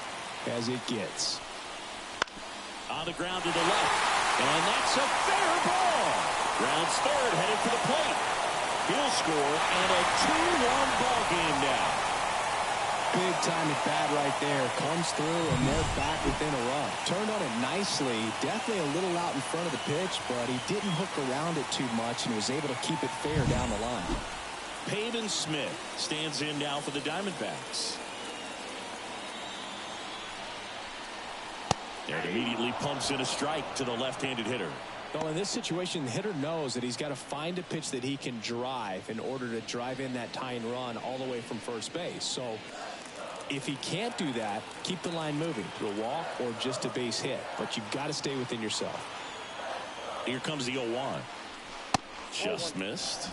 as it gets. On the ground to the left. And that's a fair ball. Rounds third, headed for the plate. He'll score, and a 2-1 ball game now. Big time at bat right there. Comes through, and they're back within a run. Turned on it nicely. Definitely a little out in front of the pitch, but he didn't hook around it too much and was able to keep it fair down the line. Peyton Smith stands in now for the Diamondbacks. And immediately pumps in a strike to the left-handed hitter. Well, in this situation, the hitter knows that he's got to find a pitch that he can drive in order to drive in that tying run all the way from first base. So if he can't do that, keep the line moving to a walk or just a base hit. But you've got to stay within yourself. Here comes the 0-1. Just missed.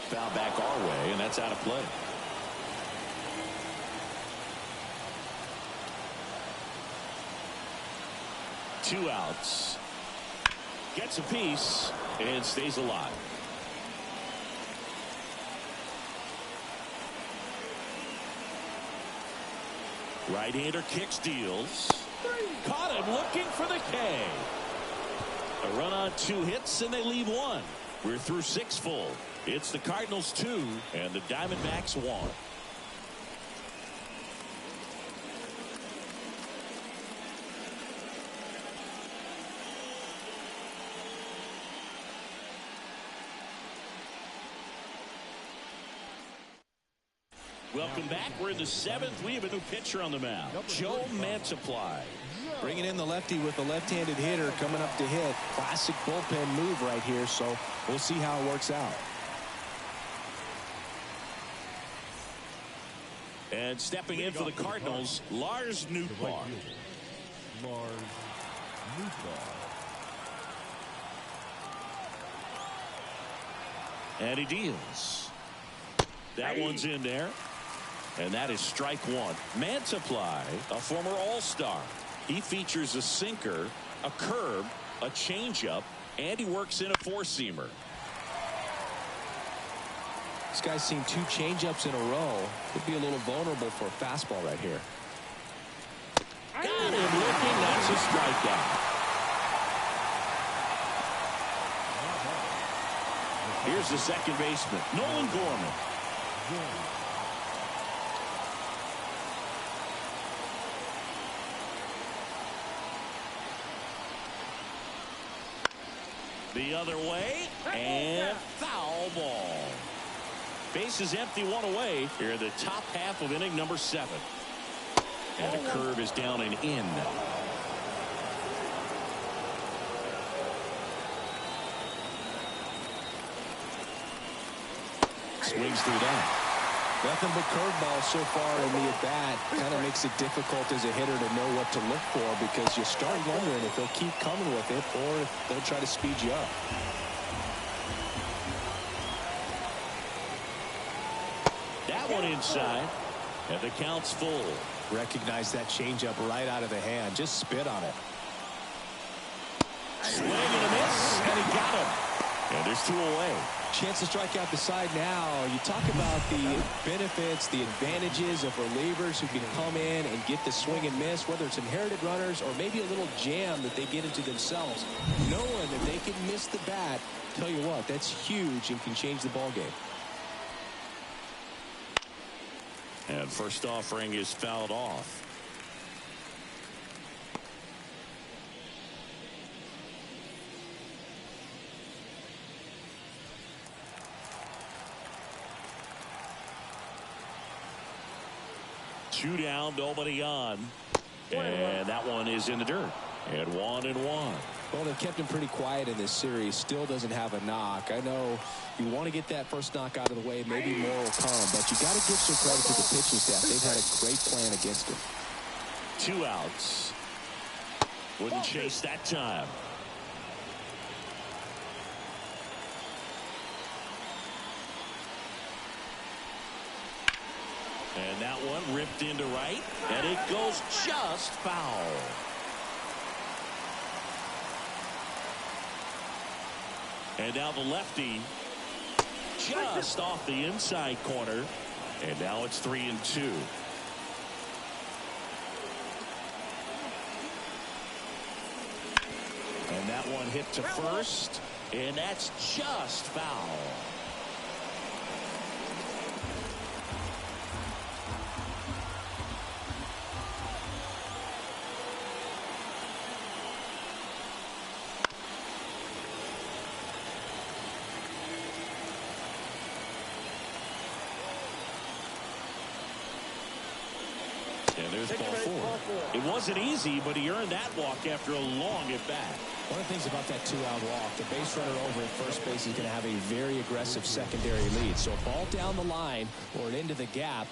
Foul back our way, and that's out of play. Two outs. Gets a piece and stays alive. Right-hander kicks, deals. Caught him looking for the K. A run on 2 hits, and they leave 1. We're through 6 full. It's the Cardinals 2 and the Diamondbacks 1. Welcome back. We're in the 7th. We have a new pitcher on the mound. Joe Mantiply. Bringing in the lefty with the left-handed hitter coming up to hit. Classic bullpen move right here, so we'll see how it works out. And stepping in for the Cardinals, Lars Nootbaar. Lars Nootbaar. And he deals. That one's in there. And that is strike 1. Mantiply, a former All-Star. He features a sinker, a curve, a changeup, and he works in a four-seamer. This guy's seen 2 changeups in a row. Could be a little vulnerable for a fastball right here. Got him looking. That's a strikeout. Here's the second baseman, Nolan Gorman. The other way, and foul ball. Base is empty, 1 away here in the top half of inning number 7. And a curve is down and in. Swings through that. Nothing but curveballs so far in the at-bat. Kind of makes it difficult as a hitter to know what to look for, because you start wondering if they'll keep coming with it or if they'll try to speed you up. That one inside, and the count's full. Recognize that changeup right out of the hand. Just spit on it. Swing and a miss, and he got him. And there's 2 away. Chance to strike out the side now. You talk about the benefits, the advantages of relievers who can come in and get the swing and miss, whether it's inherited runners or maybe a little jam that they get into themselves. Knowing that they can miss the bat, tell you what, that's huge and can change the ball game. And first offering is fouled off. Two down, nobody on. And that one is in the dirt. And 1-1. Well, they've kept him pretty quiet in this series. Still doesn't have a knock. I know you want to get that first knock out of the way. Maybe more will come. But you got to give some credit to the pitching staff. They've had a great plan against him. 2 outs. Wouldn't chase that time. And that one ripped into right, and it goes just foul. And now the lefty just off the inside corner, and now it's 3-2. And that one hit to first, and that's just foul. And there's ball 4. It wasn't easy, but he earned that walk after a long at bat. One of the things about that 2-out walk, the base runner over at first base is going to have a very aggressive secondary lead. So a ball down the line or into the gap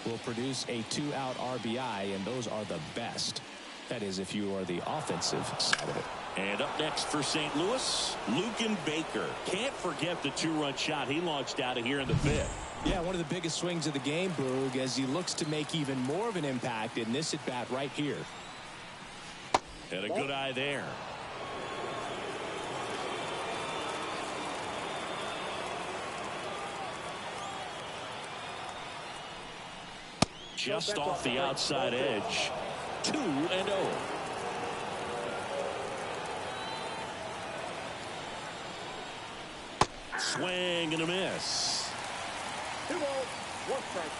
will produce a 2-out RBI, and those are the best. That is, if you are the offensive side of it. And up next for St. Louis, Luken Baker. Can't forget the 2-run shot he launched out of here in the 5th. Yeah, one of the biggest swings of the game, Boog, as he looks to make even more of an impact in this at-bat right here. And a good eye there. Just off the outside edge. 2-0. Swing and a miss. 2 balls, 1 strike.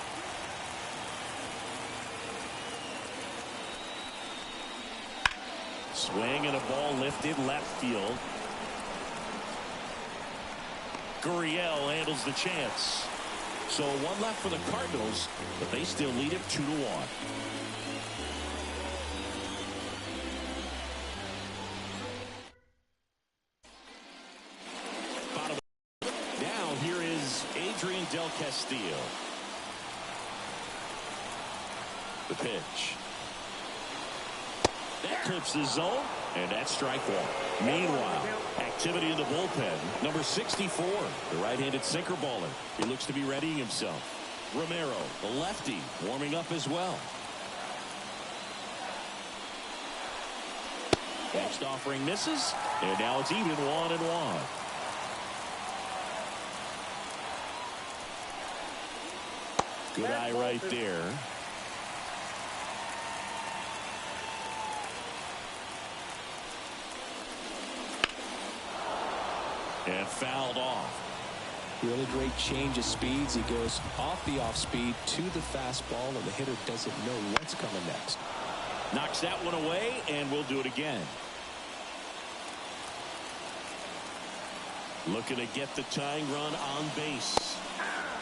Swing and a ball lifted left field. Gurriel handles the chance. So 1 left for the Cardinals, but they still lead it 2-1. Now here is Adrian Del Castillo. The pitch. That clips the zone, and that's strike 1. Meanwhile, activity in the bullpen. Number 64, the right-handed sinker baller. He looks to be readying himself. Romero, the lefty, warming up as well. Next offering misses, and now it's even 1-1. Good eye right there. And fouled off. Really great change of speeds. He goes off the off speed to the fastball, and the hitter doesn't know what's coming next. Knocks that one away, and we'll do it again. Looking to get the tying run on base.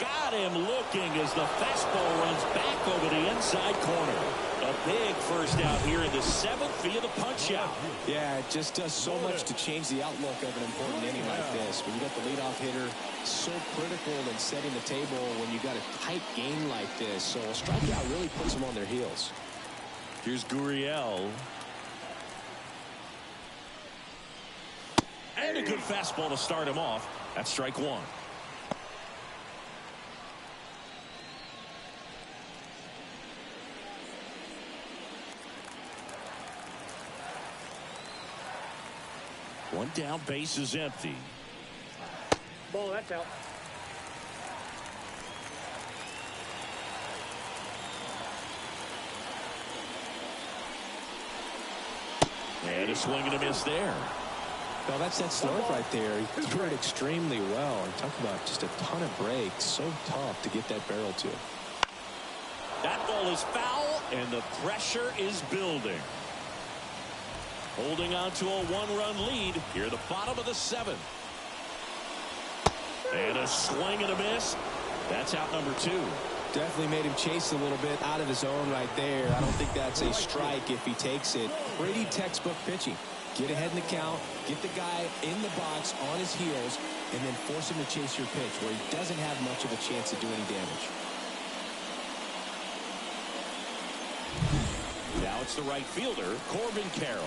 Got him looking as the fastball runs back over the inside corner. A big first out here in the 7th via the punch out. Yeah, it just does so much to change the outlook of an important inning like this. When you got the leadoff hitter, so critical in setting the table when you got a tight game like this. So a strikeout really puts them on their heels. Here's Gurriel. And a good fastball to start him off. That's strike one. One down, base is empty. Ball, that's out. And a swing and a miss there. Well, that's that slurve right there. He threw it extremely well. And talk about just a ton of breaks. So tough to get that barrel to. That ball is foul, and the pressure is building. Holding on to a 1-run lead here at the bottom of the 7th. And a swing and a miss. That's out number 2. Definitely made him chase a little bit out of his own right there. I don't think that's a strike if he takes it. Pretty textbook pitching. Get ahead in the count, get the guy in the box on his heels, and then force him to chase your pitch where he doesn't have much of a chance to do any damage. Now it's the right fielder, Corbin Carroll.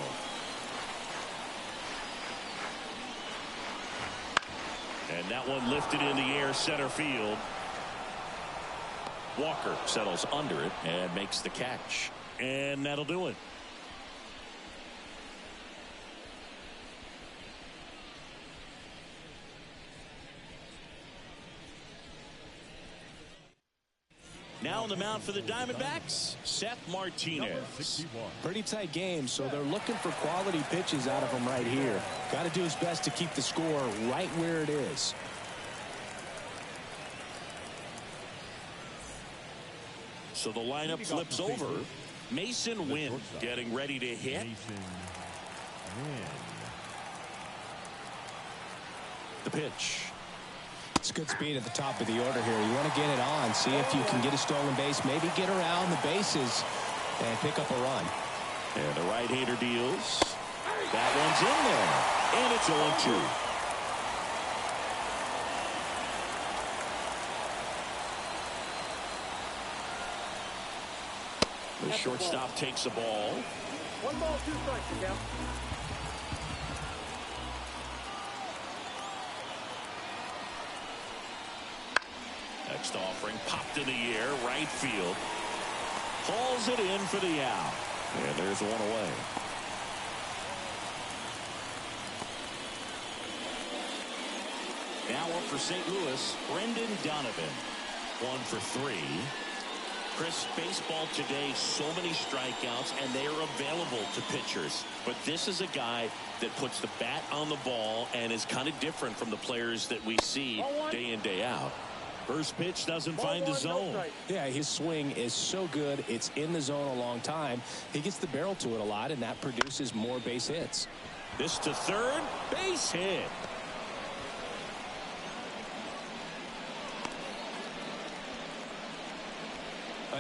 And that one lifted in the air, center field. Walker settles under it and makes the catch. And that'll do it. Now on the mound for the Diamondbacks, Seth Martinez. Pretty tight game, so they're looking for quality pitches out of him right here. Got to do his best to keep the score right where it is. So the lineup flips over. Mason Wynn getting ready to hit. The pitch. It's good speed at the top of the order here. You want to get it on, see if you can get a stolen base, maybe get around the bases and pick up a run. And the right-hander deals. That one's in there. And it's 0-2. The shortstop takes the ball. 1 ball, 2 strikes, you count. Next offering popped in the air, right field. Hauls it in for the out. And there's one away. Now up for St. Louis, Brendan Donovan. 1 for 3. Chris, baseball today, so many strikeouts, and they are available to pitchers. But this is a guy that puts the bat on the ball and is kind of different from the players that we see day in, day out. First pitch doesn't find the zone. Yeah, his swing is so good. It's in the zone a long time. He gets the barrel to it a lot, and that produces more base hits. This to third, base hit.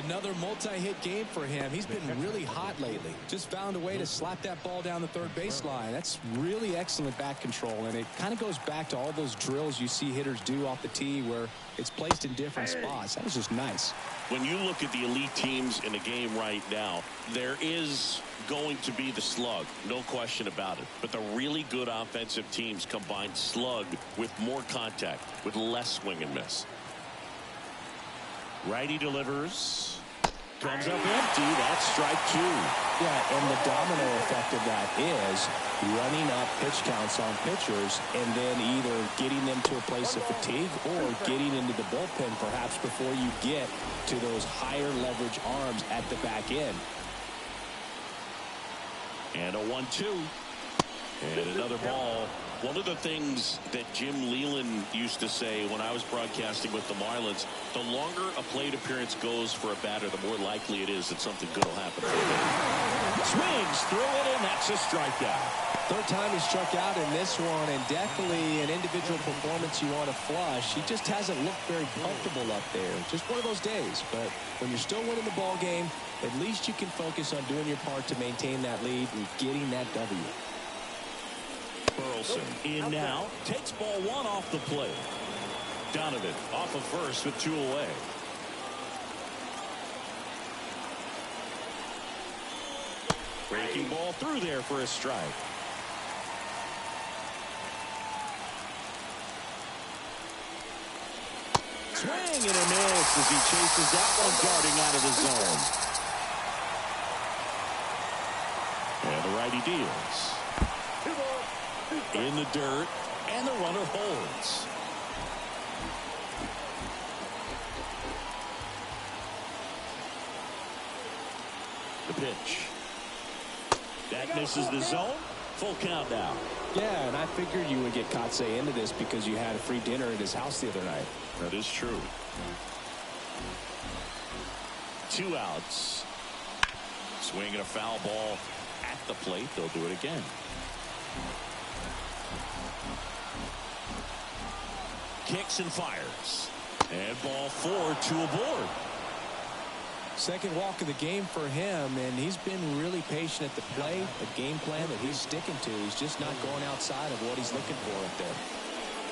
Another multi-hit game for him. He's been really hot lately. Just found a way to slap that ball down the third baseline. That's really excellent bat control, and it kind of goes back to all those drills you see hitters do off the tee where it's placed in different spots. That was just nice. When you look at the elite teams in the game right now, there is going to be the slug, no question about it. But the really good offensive teams combine slug with more contact, with less swing and miss. Righty delivers. Comes up empty. That's strike 2. Yeah, and the domino effect of that is running up pitch counts on pitchers and then either getting them to a place of fatigue or getting into the bullpen perhaps before you get to those higher leverage arms at the back end. And a 1-2. And another ball. One of the things that Jim Leland used to say when I was broadcasting with the Marlins, the longer a plate appearance goes for a batter, the more likely it is that something good will happen. Swings through it, and that's a strikeout. Third time he struck out in this one, and definitely an individual performance you want to flush. He just hasn't looked very comfortable up there. Just one of those days. But when you're still winning the ball game, at least you can focus on doing your part to maintain that lead and getting that W. Burleson in now, takes ball 1 off the plate. Donovan off of first with 2 away. Breaking ball through there for a strike. Swing and a miss as he chases that one darting out of the zone. And the righty deals. In the dirt, and the runner holds. The pitch. That misses the zone. Full count now. Yeah, and I figured you would get Kotze into this because you had a free dinner at his house the other night. That is true. 2 outs. Swinging a foul ball at the plate. They'll do it again. Kicks and fires. And ball 4, 2 aboard. Second walk of the game for him, and he's been really patient at the plate. A game plan that he's sticking to. He's just not going outside of what he's looking for up there.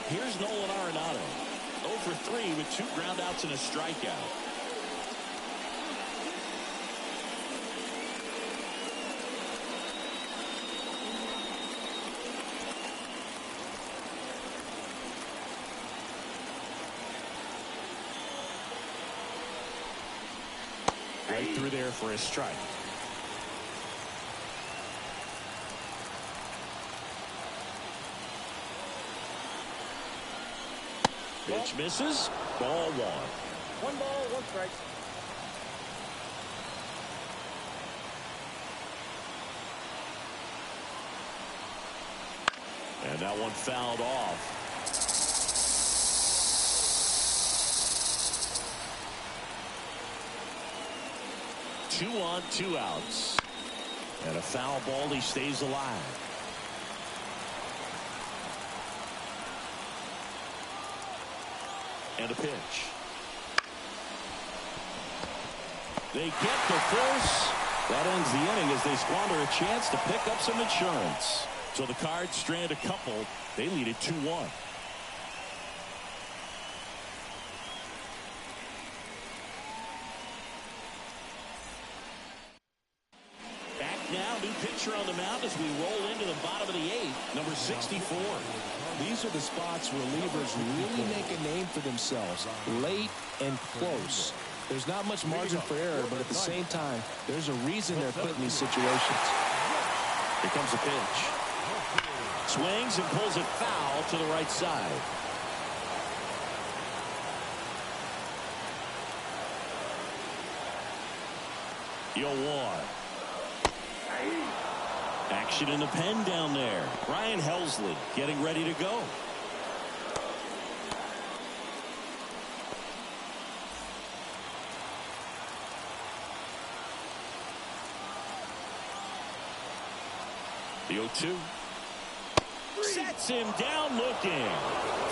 Here's Nolan Arenado. 0 for 3 with 2 ground outs and a strikeout. Right through there for a strike. Pitch misses. Ball 1. 1 ball, 1 strike. And that one fouled off. Two on, 2 outs. And a foul ball. He stays alive. And a pitch. They get the force. That ends the inning as they squander a chance to pick up some insurance. So the Cards strand a couple. They lead it 2-1. Now, new pitcher on the mound as we roll into the bottom of the 8th, number 64. These are the spots relievers really make a name for themselves. Late and close. There's not much margin for error, but at the same time, there's a reason they're put in these situations. Here comes a pitch. Swings and pulls it foul to the right side. Yo, 1. Action in the pen down there. Ryan Helsley getting ready to go. The 0-2. Sets him down looking.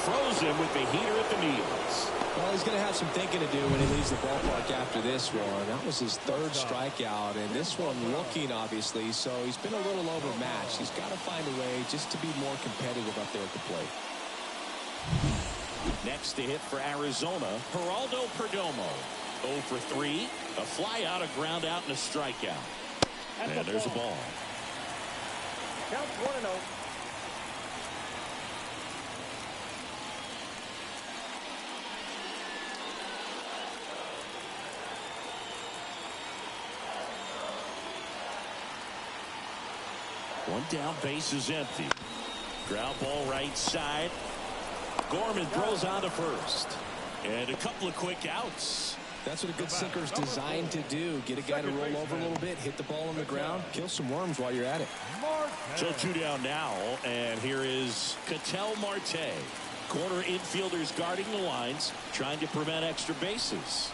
Throws him with the heater at the knees. Well, he's going to have some thinking to do when he leaves the ballpark after this one. That was his 3rd strikeout, and this one looking, obviously, so he's been a little overmatched. He's got to find a way just to be more competitive up there at the plate. Next to hit for Arizona, Geraldo Perdomo. 0 for 3, a fly out, a ground out, and a strikeout. And there's a ball. Count 1-0. One down, base is empty. Ground ball right side. Gorman throws on to first. And a couple of quick outs. That's what a good sinker is designed to do. Get a guy to roll over a little bit, hit the ball on the ground, kill some worms while you're at it. So 2 down now, and here is Ketel Marte. Corner infielders guarding the lines, trying to prevent extra bases.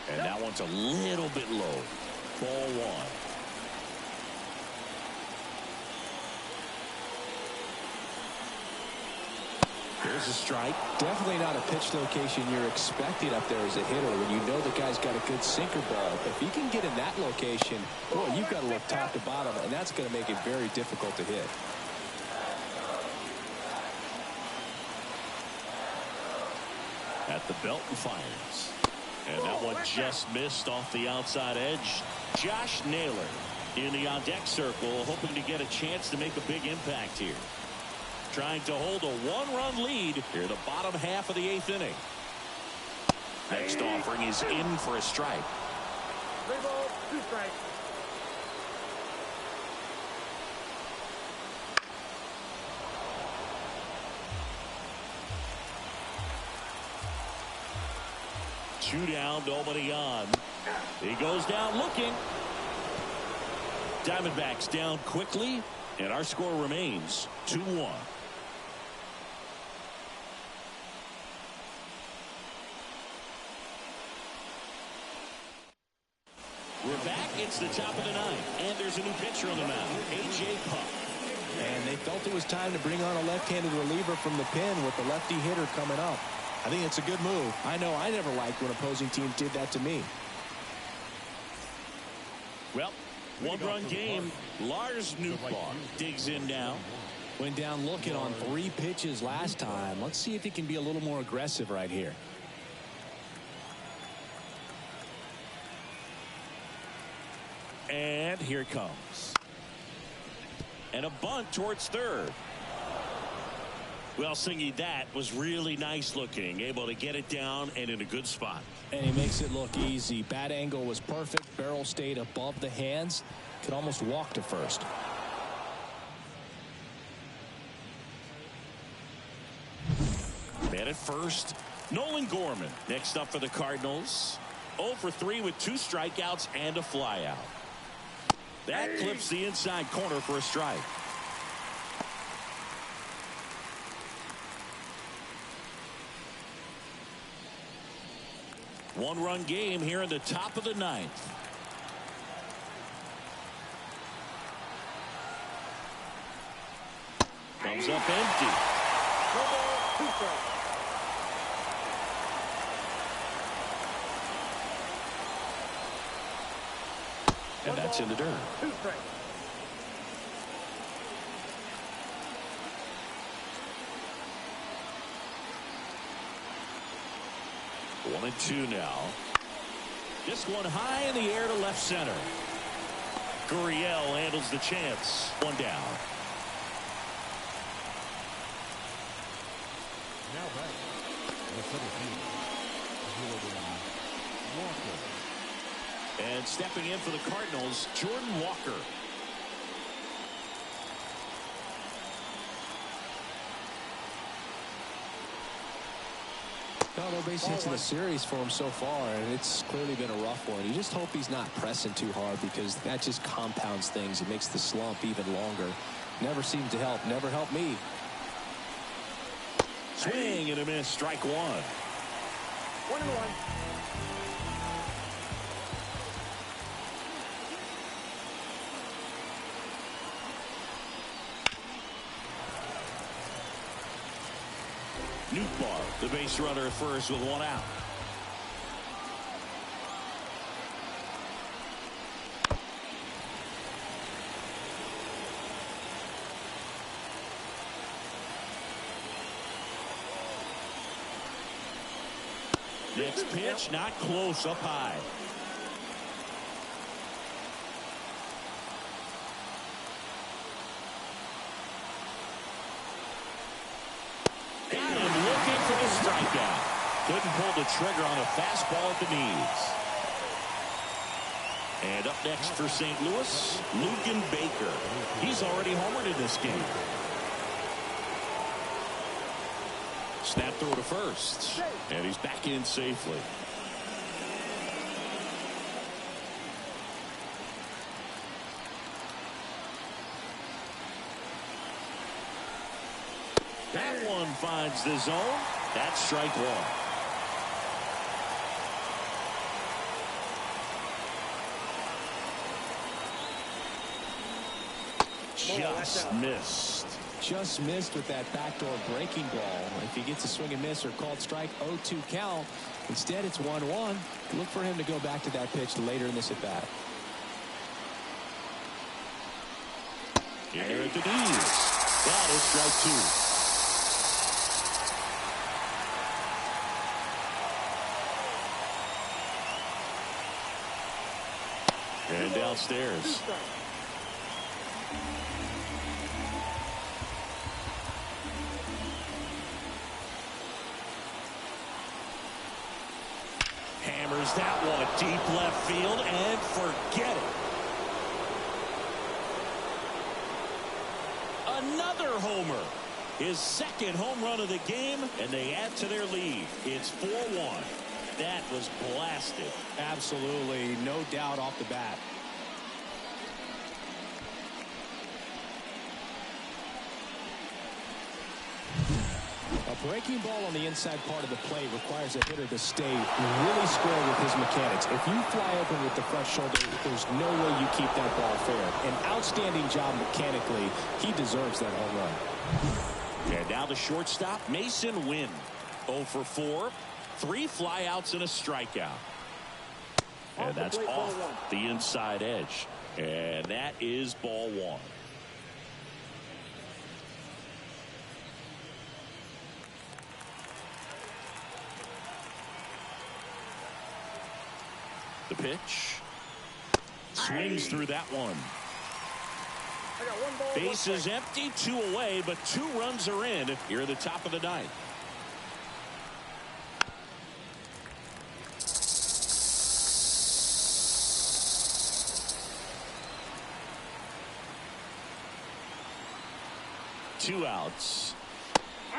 And that one's a little bit low. Ball 1. Here's a strike. Definitely not a pitch location you're expecting up there as a hitter when you know the guy's got a good sinker ball. If he can get in that location, boy, you've got to look top to bottom, and that's going to make it very difficult to hit. At the belt and fires. And that one just missed off the outside edge. Josh Naylor in the on-deck circle, hoping to get a chance to make a big impact here. Trying to hold a 1-run lead here in the bottom half of the 8th inning. Next offering is in for a strike. 3 balls, 2 strikes. Two down, nobody on. He goes down looking. Diamondbacks down quickly, and our score remains 2-1. We're back. It's the top of the 9th, and there's a new pitcher on the mound, A.J. Puk. And they felt it was time to bring on a left-handed reliever from the pen with the lefty hitter coming up. I think it's a good move. I know I never liked when opposing teams did that to me. Well, 1-run game. Lars Nootbaar digs in now. Went down looking on 3 pitches last time. Let's see if he can be a little more aggressive right here. And here it comes. And a bunt towards third. Well, Singy, that was really nice looking. Able to get it down and in a good spot. And he makes it look easy. Bat angle was perfect. Barrel stayed above the hands. Could almost walk to first. Man at first, Nolan Gorman. Next up for the Cardinals. 0 for 3 with 2 strikeouts and a flyout. That clips the inside corner for a strike. One-run game here in the top of the 9th. Comes up empty. 1 ball, 2 strikes. And that's in the dirt. 2 strikes. One and 2 now. This one high in the air to left center. Gurriel handles the chance. 1 down. Now back. The center field. Walker. And stepping in for the Cardinals, Jordan Walker. No base hits in the series for him so far, and it's clearly been a rough one. You just hope he's not pressing too hard, because that just compounds things. It makes the slump even longer. Never seems to help. Never helped me. Swing and a miss. Strike 1. 1-1. Nootbaar, the base runner at first with 1 out. Next pitch, not close, up high. Strikeout. Couldn't pull the trigger on a fastball at the knees. And up next for St. Louis, Luken Baker. He's already homered in this game. Snap throw to first. And he's back in safely. That one finds the zone. That's strike one. Just missed. Just missed with that backdoor breaking ball. If he gets a swing and miss or called strike, 0-2 count. Instead, it's 1-1. Look for him to go back to that pitch later in this at bat. Here at the knees. That is strike two. And downstairs. Hammers that one deep left field and forget it. Another homer. His second home run of the game, and they add to their lead. It's 4-1. That was blasted. Absolutely, no doubt off the bat. A breaking ball on the inside part of the plate requires a hitter to stay really square with his mechanics. If you fly open with the front shoulder, there's no way you keep that ball fair. An outstanding job mechanically. He deserves that home run. And now the shortstop, Mason Wynn. 0 for 4. 3 flyouts and a strikeout. And that's off the inside edge. And that is ball one. The pitch. Swings through that one. Base is empty, 2 away, but 2 runs are in here at the top of the ninth. Two outs.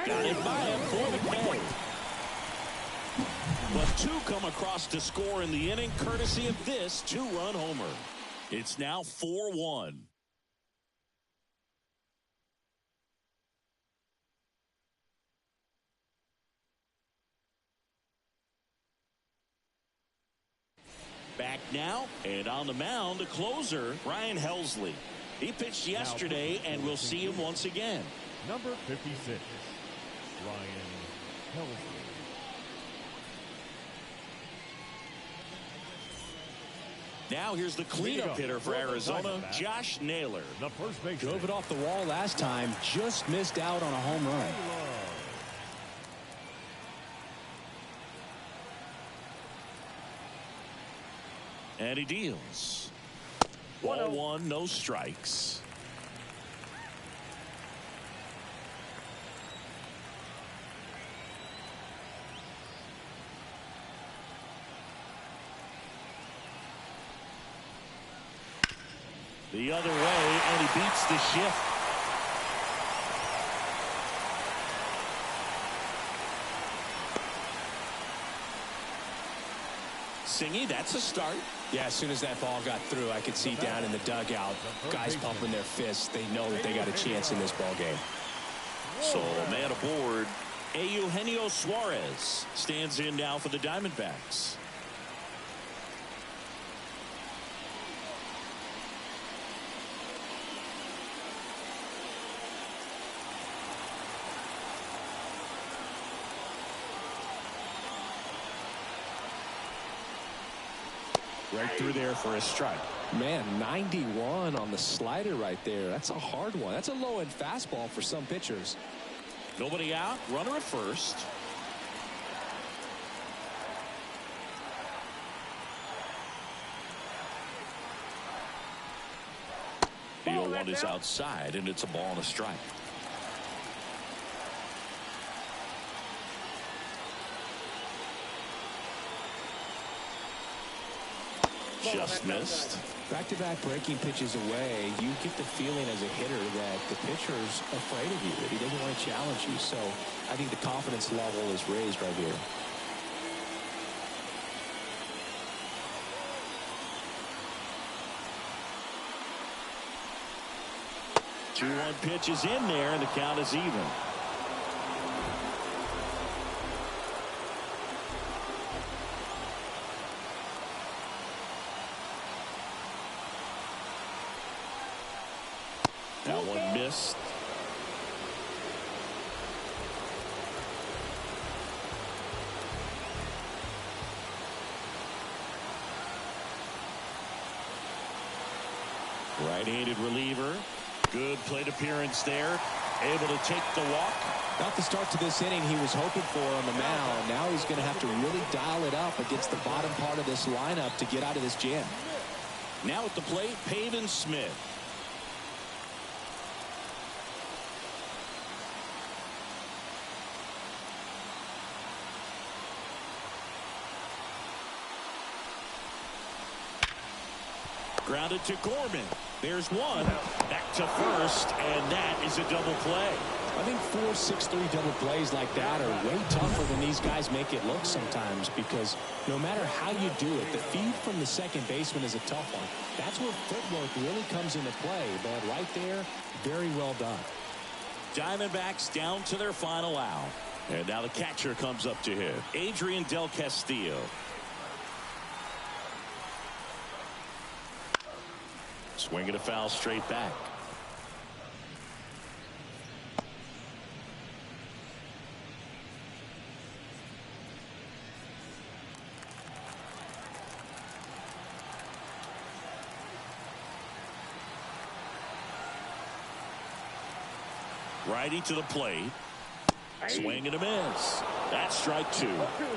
Got it by him for the K. But 2 come across to score in the inning, courtesy of this 2-run homer. It's now 4-1. Back now, and on the mound, the closer, Ryan Helsley. He pitched yesterday, and we'll see him once again. Number 56, Ryan Helsley. Now here's the cleanup hitter for Arizona, Josh Naylor. The first baseman. Drove it off the wall last time, just missed out on a home run. And he deals. Ball one, no strikes. The other way, and he beats the shift. Singy, that's a start. Yeah, as soon as that ball got through, I could see down in the dugout, guys pumping their fists. They know that they got a chance in this ball game. So a man aboard, Eugenio Suarez stands in now for the Diamondbacks. Right through there for a strike. Man, 91 on the slider right there. That's a hard one. That's a low-end fastball for some pitchers. Nobody out. Runner at first. The 0-1 is outside, and it's a ball and a strike. just missed. Back-to-back breaking pitches away, you get the feeling as a hitter that the pitcher's afraid of you, that he doesn't want to challenge you. So I think the confidence level is raised right here. 2-1 pitch is in there, and the count is even. That one missed. Right-handed reliever. Good plate appearance there. Able to take the walk. Not the start to this inning he was hoping for on the mound. Now he's going to have to really dial it up against the bottom part of this lineup to get out of this jam. Now at the plate, Pavin Smith. Grounded to Gorman. There's one. Back to first, and that is a double play. I think 4-6-3 double plays like that are way tougher than these guys make it look sometimes, because no matter how you do it, the feed from the second baseman is a tough one. That's where footwork really comes into play, but right there, very well done. Diamondbacks down to their final out. And now the catcher comes up to hit. Adrian Del Castillo. Swinging a foul straight back. Righty to the plate. Swing and a miss. That's strike two.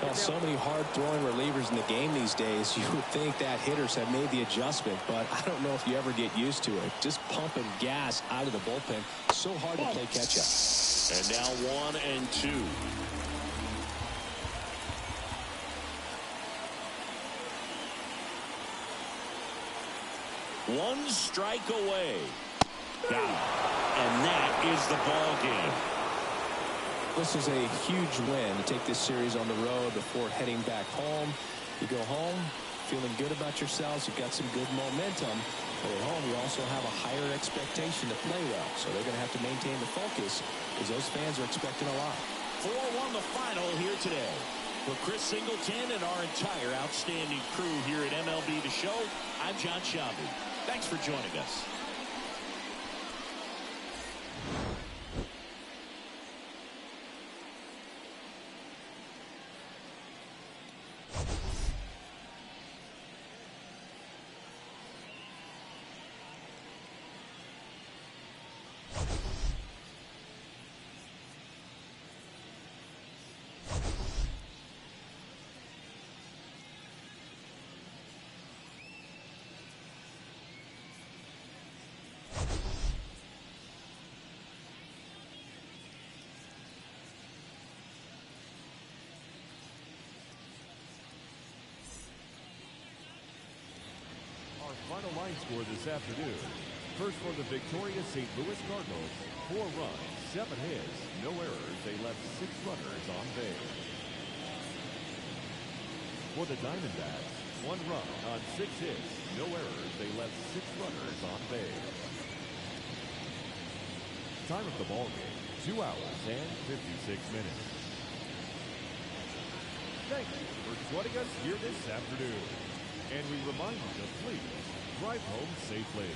Well, so many hard-throwing relievers in the game these days, you would think that hitters have made the adjustment, but I don't know if you ever get used to it. Just pumping gas out of the bullpen. So hard to play catch-up. And now 1-2. One strike away. Got him. And that is the ball game. This is a huge win to take this series on the road before heading back home. You go home feeling good about yourselves. You've got some good momentum. But at home, you also have a higher expectation to play well. So they're going to have to maintain the focus because those fans are expecting a lot. 4-1 the final here today. For Chris Singleton and our entire outstanding crew here at MLB The Show, I'm John Shambi. Thanks for joining us. Final line score this afternoon. First for the victorious St. Louis Cardinals, 4 runs, 7 hits, no errors. They left 6 runners on base. For the Diamondbacks, 1 run on 6 hits, no errors. They left 6 runners on base. Time of the ball game, 2 hours and 56 minutes. Thank you for joining us here this afternoon. And we remind you to please drive home safely.